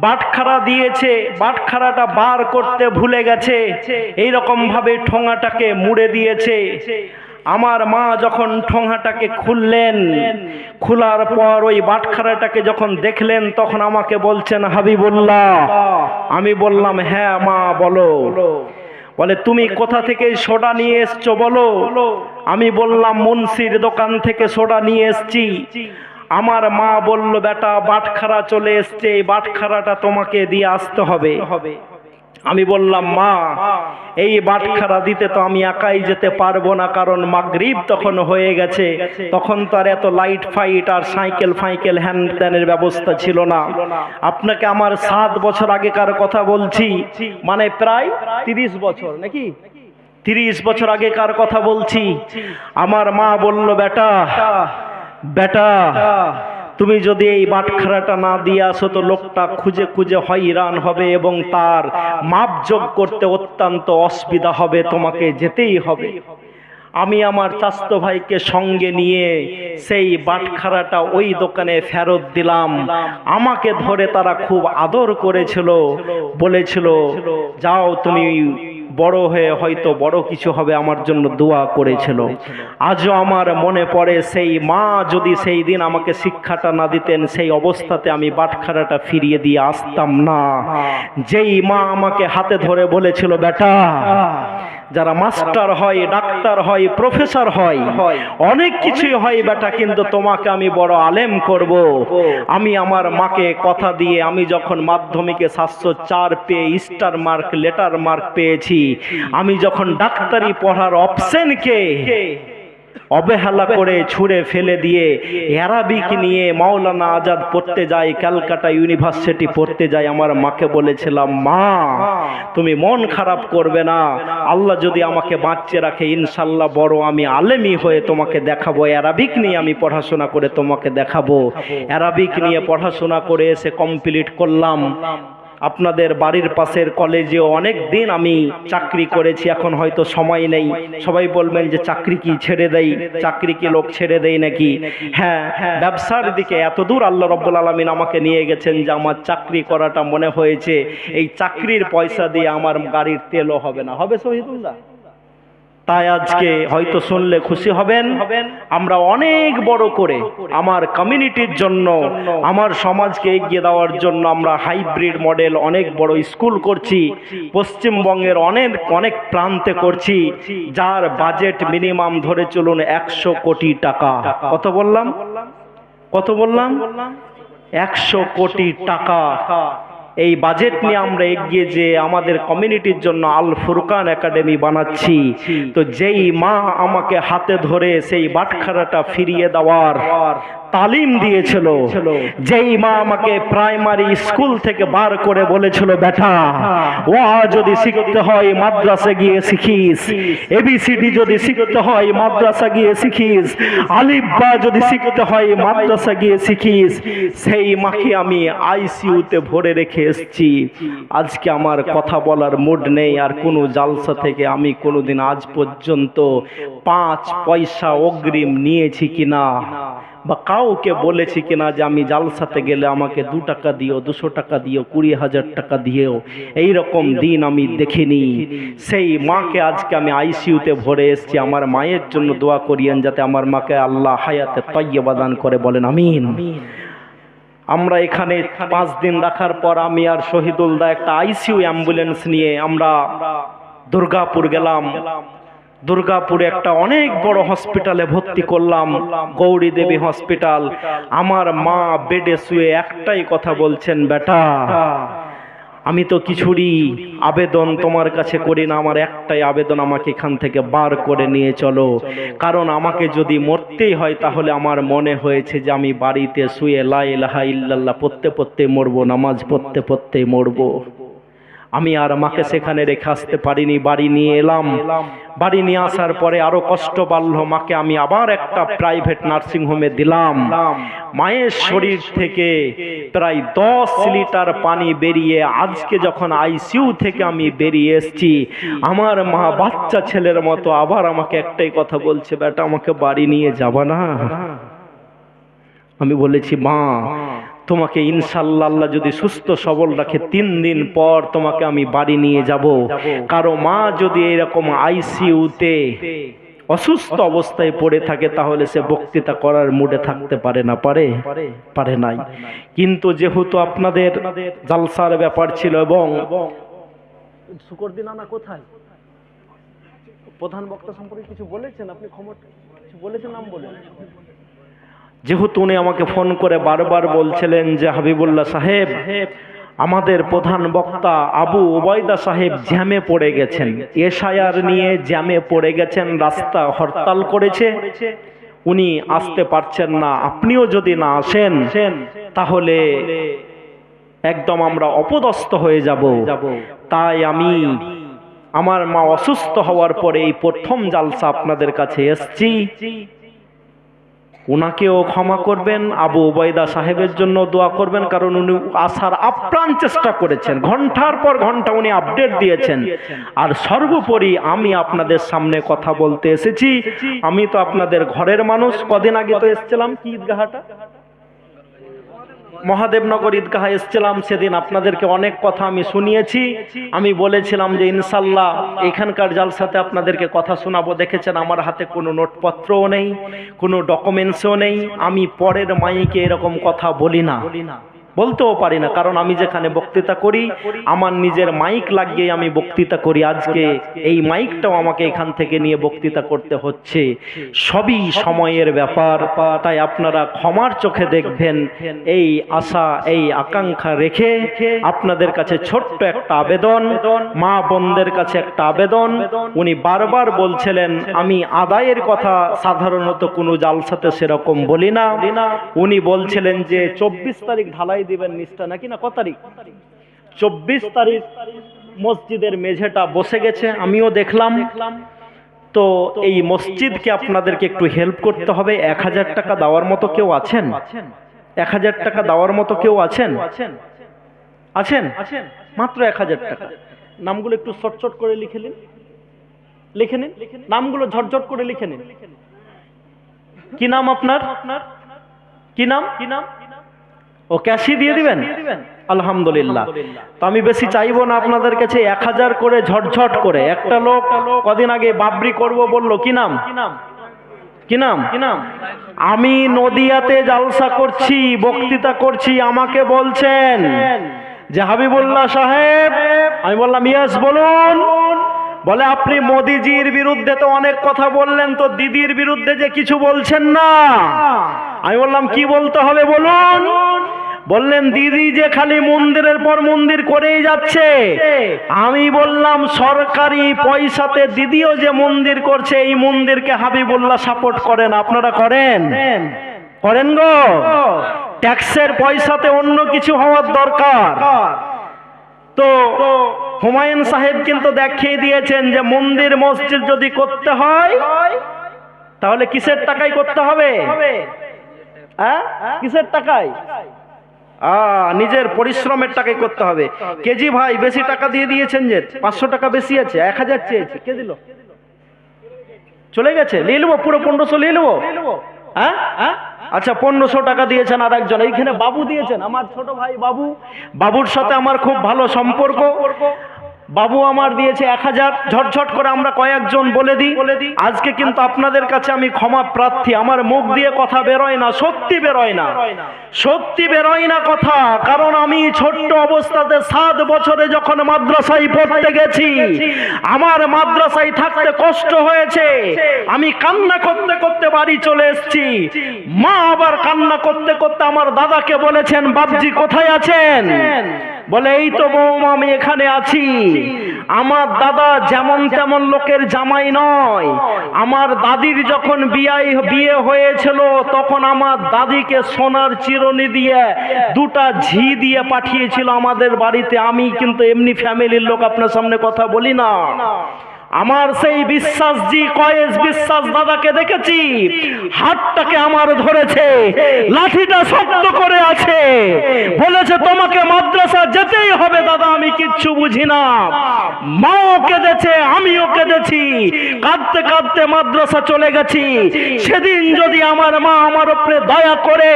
বাটখারা দিয়েছে, বাটখারাটা বার করতে ভুলে গেছে, এইরকম ভাবে ঠোঙাটাকে মুড়ে দিয়েছে। আমার মা যখন ঠোঙাটাকে খুললেন, খোলার পর ওই বাটখারাটাকে যখন দেখলেন, তখন আমাকে বলছেন হাবিবুল্লাহ। আমি বললাম হ্যাঁ মা বলো। বলে তুমি কোথা থেকে সোডা নিয়ে এসছো বলো। আমি বললাম মুন্সির দোকান থেকে সোডা নিয়ে এসছি। আমার মা বলল বেটা বাটখারা চলে এসছে, এই বাটখারাটা তোমাকে দিয়ে আসতে হবে। আমি বললাম মা এই বাটখারা দিতে তো আমি একাই যেতে পারবো না, কারণ মাগরিব তখন হয়ে গেছে, তখন তো আর এত লাইট ফাইট আর সাইকেল ফাইকেল হ্যান্ড ত্যানের ব্যবস্থা ছিল না। আপনাকে আমার 7 বছর আগেকার কথা বলছি, মানে প্রায় 30 বছর নাকি 30 বছর আগেকার কথা বলছি। আমার মা বলল বেটা তুমি যদি এই বাটখারাটা না দিয়ে আসো তো লোকটা খুঁজে খুঁজে হয়রান হবে এবং তার মাপযোগ করতে অত্যন্ত অসুবিধা হবে, তোমাকে যেতেই হবে। আমি আমার চাচতো ভাইকে সঙ্গে নিয়ে সেই বাটখারাটা ওই দোকানে ফেরত দিলাম। আমাকে ধরে তারা খুব আদর করেছিল, বলেছিল যাও তুমি বড় হয়ে হয়তো বড় কিছু হবে, আমার জন্য দোয়া করেছিল। আজও আমার মনে পড়ে সেই মা যদি সেই দিন আমাকে শিক্ষাটা না দিতেন, সেই অবস্থাতে আমি বাটখারাটা ফিরিয়ে দিয়ে আসতাম না। যেই মা আমাকে হাতে ধরে বলেছিল বেটা, যারা মাস্টার হয়, ডাক্তার হয়, প্রফেসর হয়, অনেক কিছুই হয় বেটা, কিন্তু তোমাকে আমি বড় আলেম করব। আমি আমার মাকে কথা দিয়ে আমি যখন মাধ্যমিকে 704 পেয়ে স্টার মার্ক, লেটার মার্ক পেয়েছি, আমি যখন ডাক্তারি পড়ার অপশনকে অবহেলা করে ছুঁড়ে ফেলে দিয়ে অ্যারাবিক নিয়ে মাওলানা আজাদ পড়তে যাই, ক্যালকাটা ইউনিভার্সিটি পড়তে যাই, আমার মাকে বলেছিলাম মা তুমি মন খারাপ করবে না, আল্লাহ যদি আমাকে বাঁচিয়ে রাখে ইনশাল্লাহ বড় আমি আলেমী হয়ে তোমাকে দেখাবো, অ্যারাবিক নিয়ে আমি পড়াশোনা করে তোমাকে দেখাবো। অ্যারাবিক নিয়ে পড়াশোনা করে এসে কমপ্লিট করলাম। আপনাদের বাড়ির পাশের কলেজেও অনেক দিন আমি চাকরি করেছি, এখন হয়তো সময় নেই। সবাই বলবেন যে চাকরি কি ছেড়ে দেয়, চাকরি কি লোক ছেড়ে দেয় নাকি? হ্যাঁ, ব্যবসার দিকে এত দূর আল্লাহ রাব্বুল আলামিন আমাকে নিয়ে গেছেন যে আমার চাকরি করাটা মনে হয়েছে এই চাকরির পয়সা দিয়ে আমার গাড়ির তেলও হবে না। হবে শহীদুল্লাহ? তাই আজকে হয়তো শুনলে খুশি হবেন, আমরা অনেক বড় করে আমার কমিউনিটির জন্য, আমার সমাজকে এগিয়ে দেওয়ার জন্য আমরা হাইব্রিড মডেল অনেক বড় স্কুল করছি, পশ্চিমবঙ্গের অনেক প্রান্তে করছি, যার বাজেট মিনিমাম ধরে চলুন 100 কোটি টাকা। কত বললাম? কত বললাম? 100 কোটি টাকা। এই বাজেট নিয়ে আমরা এগিয়ে যে আমাদের কমিউনিটির জন্য আল ফুরকান একাডেমি বানাচ্ছি। তো যেই মা আমাকে হাতে ধরে সেই বাটখারাটা ফিরিয়ে দেওয়ার তালিম দিয়েছিল, যেই মা আমাকে প্রাইমারি স্কুল থেকে বার করে বলেছিল বেটা ওয়া যদি শিখতে হয় মাদ্রাসা গিয়ে শিখিস, এবিসিডি যদি শিখতে হয় মাদ্রাসা গিয়ে শিখিস, আলিফ বা যদি শিখতে হয় মাদ্রাসা গিয়ে শিখিস, সেই মাকে আমি আইসিইউতে ভরে রেখে এসেছি। আজকে আমার কথা বলার মুড নেই, আর কোনো জালসা থেকে আমি কোনোদিন আজ পর্যন্ত 5 পয়সা অগ্রিম নিয়েছি কিনা বা কাউকে বলেছি কিনা যে আমি জালসাতে গেলে আমাকে 2 টাকা দিও, 200 টাকা দিও, 20,000 টাকা দিও, এই রকম দিন আমি দেখিনি। সেই মাকে আজকে আমি আইসিইউতে ভরে এসেছি। আমার মায়ের জন্য দোয়া করিয়েন যাতে আমার মাকে আল্লাহ হায়াতে তাইয়্যিবা দান করে, বলেন আমিন। আমরা এখানে 5 দিন রাখার পর আমি আর শহীদুলদা একটা আইসিইউ অ্যাম্বুলেন্স নিয়ে আমরা দুর্গাপুর গেলাম। দুর্গাপুরে একটা অনেক বড় হসপিটালে ভর্তি করলাম, গৌরী দেবী হসপিটাল। আমার মা বেডে শুয়ে একটাই কথা বলছেন বেটা আমি তো কিছুরই আবেদন তোমার কাছে করি না, আমার একটাই আবেদন আমাকে এখান থেকে বার করে নিয়ে চলো, কারণ আমাকে যদি মরতেই হয় তাহলে আমার মনে হয়েছে যে আমি বাড়িতে শুয়ে লা ইলাহা ইল্লাল্লাহ পড়তে পড়তে মরবো, নামাজ পড়তে পড়তে মরবো। আমি আর মাকে সেখানে রেখে আসতে পারিনি, বাড়ি নিয়ে এলাম। বাড়ি নিয়ে আসার পরে আরো কষ্ট বাড়লো, মাকে আমি আবার একটা প্রাইভেট নার্সিং হোমে দিলাম। মায়ের শরীর থেকে প্রায় 10 লিটার পানি বেরিয়ে আজকে যখন আইসিইউ থেকে আমি বেরিয়ে এসেছি, আমার মা বাচ্চা ছেলের মতো আবার আমাকে একটাই কথা বলছে বেটা আমাকে বাড়ি নিয়ে যাবা না? আমি বলেছি মা তোমাকে ইনশাআল্লাহ আল্লাহ যদি সুস্থ সবল রাখে 3 দিন পর তোমাকে আমি বাড়ি নিয়ে যাব। কারো মা যদি এরকম আইসিইউতে অসুস্থ অবস্থায় পড়ে থাকে তাহলে সে বক্তৃতা করার মুডে থাকতে পারে না, পারে নাই। কিন্তু যেহেতু আপনাদের জালসার ব্যাপার ছিল এবং শুকরদিন আনা কোথায় প্রধান বক্তা সম্পর্কে কিছু বলেছেন আপনি, খবর কিছু বলেছেন, নাম বলেন। যেহেতু উনি আমাকে ফোন করে বারবার বলছিলেন যে হাবিবুল্লাহ সাহেব আমাদের প্রধান বক্তা আবু ওবায়দা সাহেব জ্যামে পড়ে গেছেন, এশায়ার নিয়ে জ্যামে পড়ে গেছেন, রাস্তা হরতাল করেছে, উনি আসতে পারছেন না, আপনিও যদি না আসেন তাহলে একদম আমরা অপদস্থ হয়ে যাব। তাই আমি আমার মা অসুস্থ হওয়ার পরে এই প্রথম জালসা আপনাদের কাছে এসেছি। উনাকেও ক্ষমা করবেন, আবু ওবায়দা সাহেবের জন্য দোয়া করবেন, কারণ উনি আসার আপ্রাণ চেষ্টা করেছেন, ঘন্টার পর ঘন্টা উনি আপডেট দিয়েছেন। আর সর্বোপরি আমি আপনাদের সামনে কথা বলতে এসেছি, আমি তো আপনাদের ঘরের মানুষ। কদিন আগে তো এসেছিলাম কি ঈদগাহটা, মহাদেবনগর ঈদগাহে এসেছিলাম, সেদিন আপনাদেরকে অনেক কথা আমি শুনিয়েছি। আমি বলেছিলাম যে ইনশাল্লাহ এখানকার জালসাতে আপনাদেরকে কথা শোনাবো। দেখেছেন আমার হাতে কোনো নোটপত্রও নেই, কোনো ডকুমেন্টসও নেই। আমি পরের মাইকে এরকম কথা বলি না, বলতেও পারি না, কারণ আমি যেখানে বক্তৃতা করি আমার নিজের মাইক লাগিয়ে আমি বক্তৃতা করি। আজকে এই মাইকটাও আমাকে এখান থেকে নিয়ে বক্তৃতা করতে হচ্ছে। সবই সময়ের ব্যাপার, তাই আপনারা ক্ষমার চোখে দেখবেন। এই আশা, এই আকাঙ্ক্ষা রেখে আপনাদের কাছে ছোট্ট একটা আবেদন, মা বোনদের কাছে একটা আবেদন। উনি বারবার বলছিলেন, আমি আদায়ের কথা সাধারণত কোনো জালসাতে সেরকম বলি না। উনি বলছিলেন যে 24 তারিখ ঢালাই দিবেন নিচটা, নাকি না কত তারিখ, 24 তারিখ মসজিদের মেঝেটা বসে গেছে, আমিও দেখলাম। তো এই মসজিদকে আপনাদেরকে একটু হেল্প করতে হবে। 1000 টাকা দেওয়ার মতো কেউ আছেন? 1000 টাকা দেওয়ার মতো কেউ আছেন? আছেন? মাত্র 1000 টাকা। নামগুলো একটু শর্টশর্ট করে লিখে নিন, লিখে নিন নামগুলো, ঝটঝট করে লিখে নিন। কি নাম আপনার? কি নাম? ও ক্যাশই দিয়ে দিবেন? আলহামদুলিল্লাহ। তো আমি বেশি চাইবো না আপনাদের কাছে, 1000 করে ঝটঝট করে। একটা লোক কদিন আগে বাবরি করব বলল, কি নাম? কি নাম? আমি নদিয়াতে জালসা করছি, বক্তৃতা করছি, আমাকে বলছেন যে হাবিবুল্লাহ সাহেব। আমি বললাম ইয়েস, বলুন। বলে আপনি মোদিজির বিরুদ্ধে তো অনেক কথা বললেন, তো দিদির বিরুদ্ধে যে কিছু বলছেন না। আমি বললাম কি বলতে হবে বলুন। বললেন দিদি যে খালি মন্দিরের পর মন্দির করেই যাচ্ছে। আমি বললাম সরকারি পয়সাতে দিদিও যে মন্দির করছে, এই মন্দিরকে হাবিবুল্লাহ সাপোর্ট করেন, আপনারা করেন? করেন গো? ট্যাক্সের পয়সাতে অন্য কিছু হওয়ার দরকার। তো হুমায়ুন সাহেব কিন্তু দেখিয়ে দিয়েছেন যে মন্দির মসজিদ যদি করতে হয় তাহলে কিসের টাকায় করতে হবে? কিসের টাকায়? নিজের পরিশ্রমের টাকায় করতে হবে। কেজি ভাই বেশি টাকা দিয়ে দিয়েছেন, যে 500 টাকা বেশি আছে, 1000 চেয়েছে, কে দিল? চলে গেছে, নিয়ে নেবো পুরো 1500 নিয়ে নেবো। আচ্ছা 1500 টাকা দিয়েছেন আর একজন, এইখানে বাবু দিয়েছেন, আমার ছোট ভাই বাবু। বাবুর সাথে আমার খুব ভালো সম্পর্ক। বাবু আমার দিয়েছে 1000। ঝটঝট করে আমরা কয়েকজন বলে দিই। আজকে কিন্তু আপনাদের কাছে আমি ক্ষমা প্রার্থী, আমার মুখ দিয়ে কথা বেরোয় না, সত্যি বেরোয় না, সত্যি বেরোয় না কথা। কারণ আমি ছোট্ট অবস্থাতে 7 বছরে যখন মাদ্রাসায় পড়তে গেছি, আমার মাদ্রাসায় থাকতে কষ্ট হয়েছে। আমি কান্না করতে করতে বাড়ি চলে এসেছি। মা আবার কান্না করতে করতে আমার দাদাকে বলেছেন, বাপজি কোথায় আছেন? বলে এই তো বৌমা আমি এখানে আছি। আমার দাদা যেমন তেমন লোকের জামাই নয়। আমার দাদির যখন বিয়ে হয়েছিল তখন আমার দাদিকে সোনার চিরুনি দিয়ে 2টা ঝি দিয়ে পাঠিয়েছিল আমাদের বাড়িতে। আমি কিন্তু এমনি ফ্যামিলির লোক, আপনার সামনে কথা বলি না। আমার সেই বিশ্বাসজি কয়েস বিশ্বাস দাদাকে দেখেছি, হাতটাকে আমার ধরেছে, লাঠিটা শক্ত করে আছে, বলেছে তোমাকে মাদ্রাসা যেতেই হবে। দাদা আমি কিচ্ছু বুঝি না, মাও কেঁদেছে, আমিও কেঁদেছি, কাঁদতে কাঁদতে মাদ্রাসা চলে গেছি। সেদিন যদি আমার মা আমার উপরে দয়া করে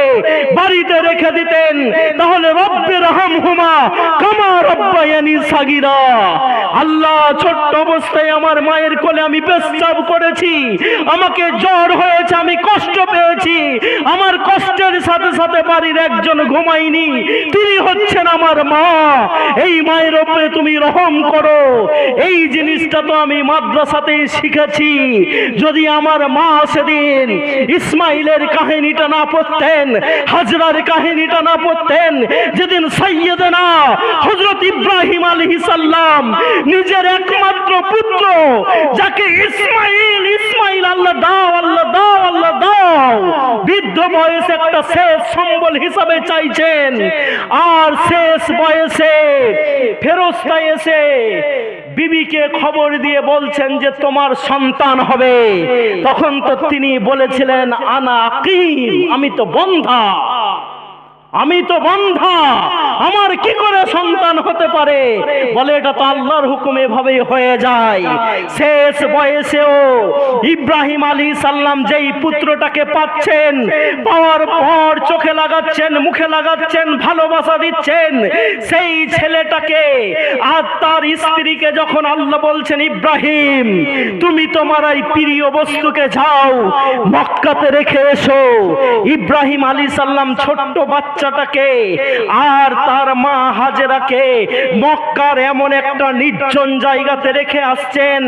বাড়িতে রেখে দিতেন, তাহলে রব্বে রহমহুমা কামা রব্বায়ানি সাগীরা। আল্লাহ, ছোট্ট অবস্থায় আমার মায়ের কোলে আমি পেশাব করেছি, আমাকে জ্বর হয়েছে, আমি কষ্ট পেয়েছি। আমার কষ্টের সাথে সাথে বাড়ির একজন ঘুমায়নি, তিনি হচ্ছেন আমার মা। এই মায়ের উপরে তুমি রহম করো। এই জিনিসটা তো আমি মাদ্রাসাতেই শিখেছি। যদি আমার মা সেদিন ইসমাইলের কাহিনীটা না পড়তেন, হাজরার কাহিনীটা না পড়তেন, যেদিন সাইয়েদনা হযরত ইব্রাহিম আলাইহিস সালাম নিজের একমাত্র পুত্র যাকে ইসমাইল আল্লাহ দাও আল্লাহ দাও আল্লাহ দাও, বৃদ্ধ বয়সে একটা শেষ সম্বল হিসাবে চাইছেন, আর শেষ বয়সে ফেরেশতা এসে বিবিকে খবর দিয়ে বলছেন যে তোমার সন্তান হবে। তখন তো তিনি বলেছিলেন আনা আকিম, আমি তো বন্ধা, আমি তো বন্ধা, আমার কি করে সন্তান হতে পারে? বলে এটা তো আল্লাহর হুকুম, এভাবেই হয়ে যায়। শেষ বয়সেও ইব্রাহিম আলাইহিস সালাম যেই পুত্রটাকে পাচ্ছেন, পাওয়ার পর চোখে লাগাচ্ছেন, মুখে লাগাচ্ছেন, ভালোবাসা দিচ্ছেন সেই ছেলেটাকে আর তার স্ত্রীকে যখন আল্লাহ বলছেন ইব্রাহিম তুমি তোমার এই প্রিয় বস্তুকে যাও মক্কাতে রেখে এসো, ইব্রাহিম আলাইহিস সালাম ছোট্ট বাচ্চাটাকে আর তার মা হাজেরাকে মক্কার এমন একটা নির্জন জায়গাতে রেখে আসছেন।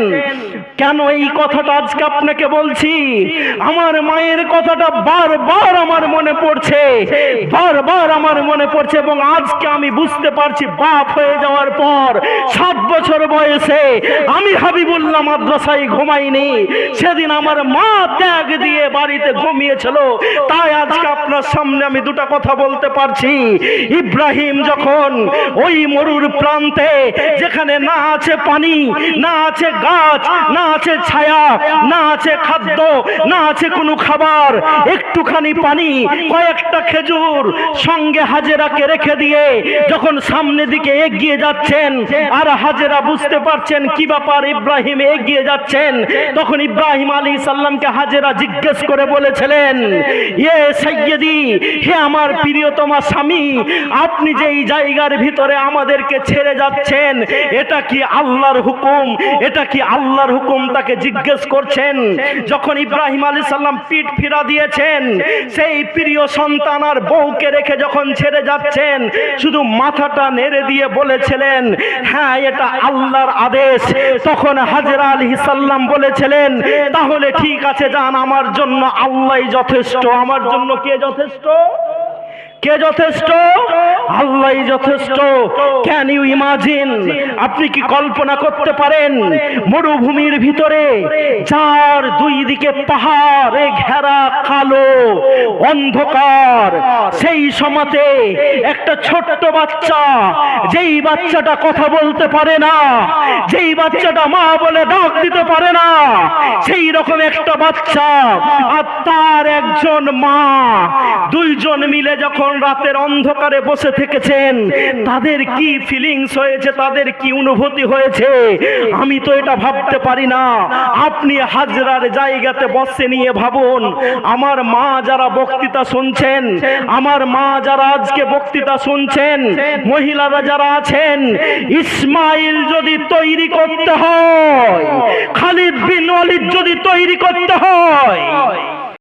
কেন এই কথাটা আজকে আপনাকে বলছি? আমার মায়ের কথাটা বারবার আমার মনে পড়ছে, বারবার আমার মনে পড়ছে, এবং আজকে আমি বুঝতে পারছি বাপ হয়ে যাওয়ার পর 7 বছর বয়সে আমি হাবিবুল্লাহ মাদ্রাসায় ঘুমাইনি, সেদিন আমার মা ত্যাগ দিয়ে বাড়িতে ঘুমিয়েছিল। তাই আজকে আপনার সামনে আমি দুটো কথা বলতে পারছি। ইব্রাহিম যখন ওই মরুর প্রান্তে, যেখানে না আছে পানি, না আছে গাছ, না আছে ছায়া, না আছে খাদ্য, না আছে কোনো খাবার, একটুখানি পানি, কয়েকটা খেজুর, সঙ্গে হাজেরাকে রেখে দিয়ে যখন সামনের দিকে এগিয়ে যাচ্ছেন, আর হাজেরা বুঝতে পারছেন কি ব্যাপার, ইব্রাহিম এগিয়ে যাচ্ছেন, তখন ইব্রাহিম আলাইহিস সালামকে হাজেরা জিজ্ঞেস করে বলেছিলেন ইয়ে সাইয়্যিদি, হে আমার প্রিয়তমা স্বামী, আপনি যে এই জায়গার ভিতরে আমাদেরকে ছেড়ে যাচ্ছেন এটা কি আল্লাহর হুকুম? এটা কি আল্লাহর হুকুম? তাকে জিজ্ঞেস করছেন। যখন ইব্রাহিম আলাইহিস সালাম পিঠ ফিরা দিয়েছেন, সেই প্রিয় সন্তান আর বউকে রেখে যখন ছেড়ে যাচ্ছেন, শুধু মাথাটা নেড়ে দিয়ে বলেছিলেন হ্যাঁ এটা আল্লাহর আদেশ। তখন হাজেরা আলাইহিস সালাম বলেছিলেন তাহলে ঠিক আছে যান, আমার জন্য আল্লাহই যথেষ্ট। আমার জন্য কে যথেষ্ট? কে যথেষ্ট? আল্লাহই যথেষ্ট। Can you imagine? আপনি কি কল্পনা করতে পারেন মরুভূমির ভিতরে যার দুই দিকে পাহাড়ে ঘেরা কালো অন্ধকার, সেই সময়তে একটা ছোট্ট বাচ্চা, যেই বাচ্চাটা কথা বলতে পারে না, যেই বাচ্চাটা মা বলে ডাক দিতে পারে না, সেই রকম একটা বাচ্চা আর তার একজন মা, দুইজন মিলে যখন রাতের অন্ধকারে বসে থেকেছেন, তাদের কি ফিলিংস হয়েছে, তাদের কি অনুভূতি হয়েছে আমি তো এটা ভাবতে পারি না। আপনি হাজরার জায়গাতে বসে নিয়ে ভাবুন, আমার মা যারা বক্তৃতা শুনছেন, আমার মা যারা আজকে বক্তৃতা শুনছেন, মহিলারা যারা আছেন, ইসমাইল যদি তৈরি করতে হয়, খালিদ বিন ওয়ালিদ যদি তৈরি করতে হয়,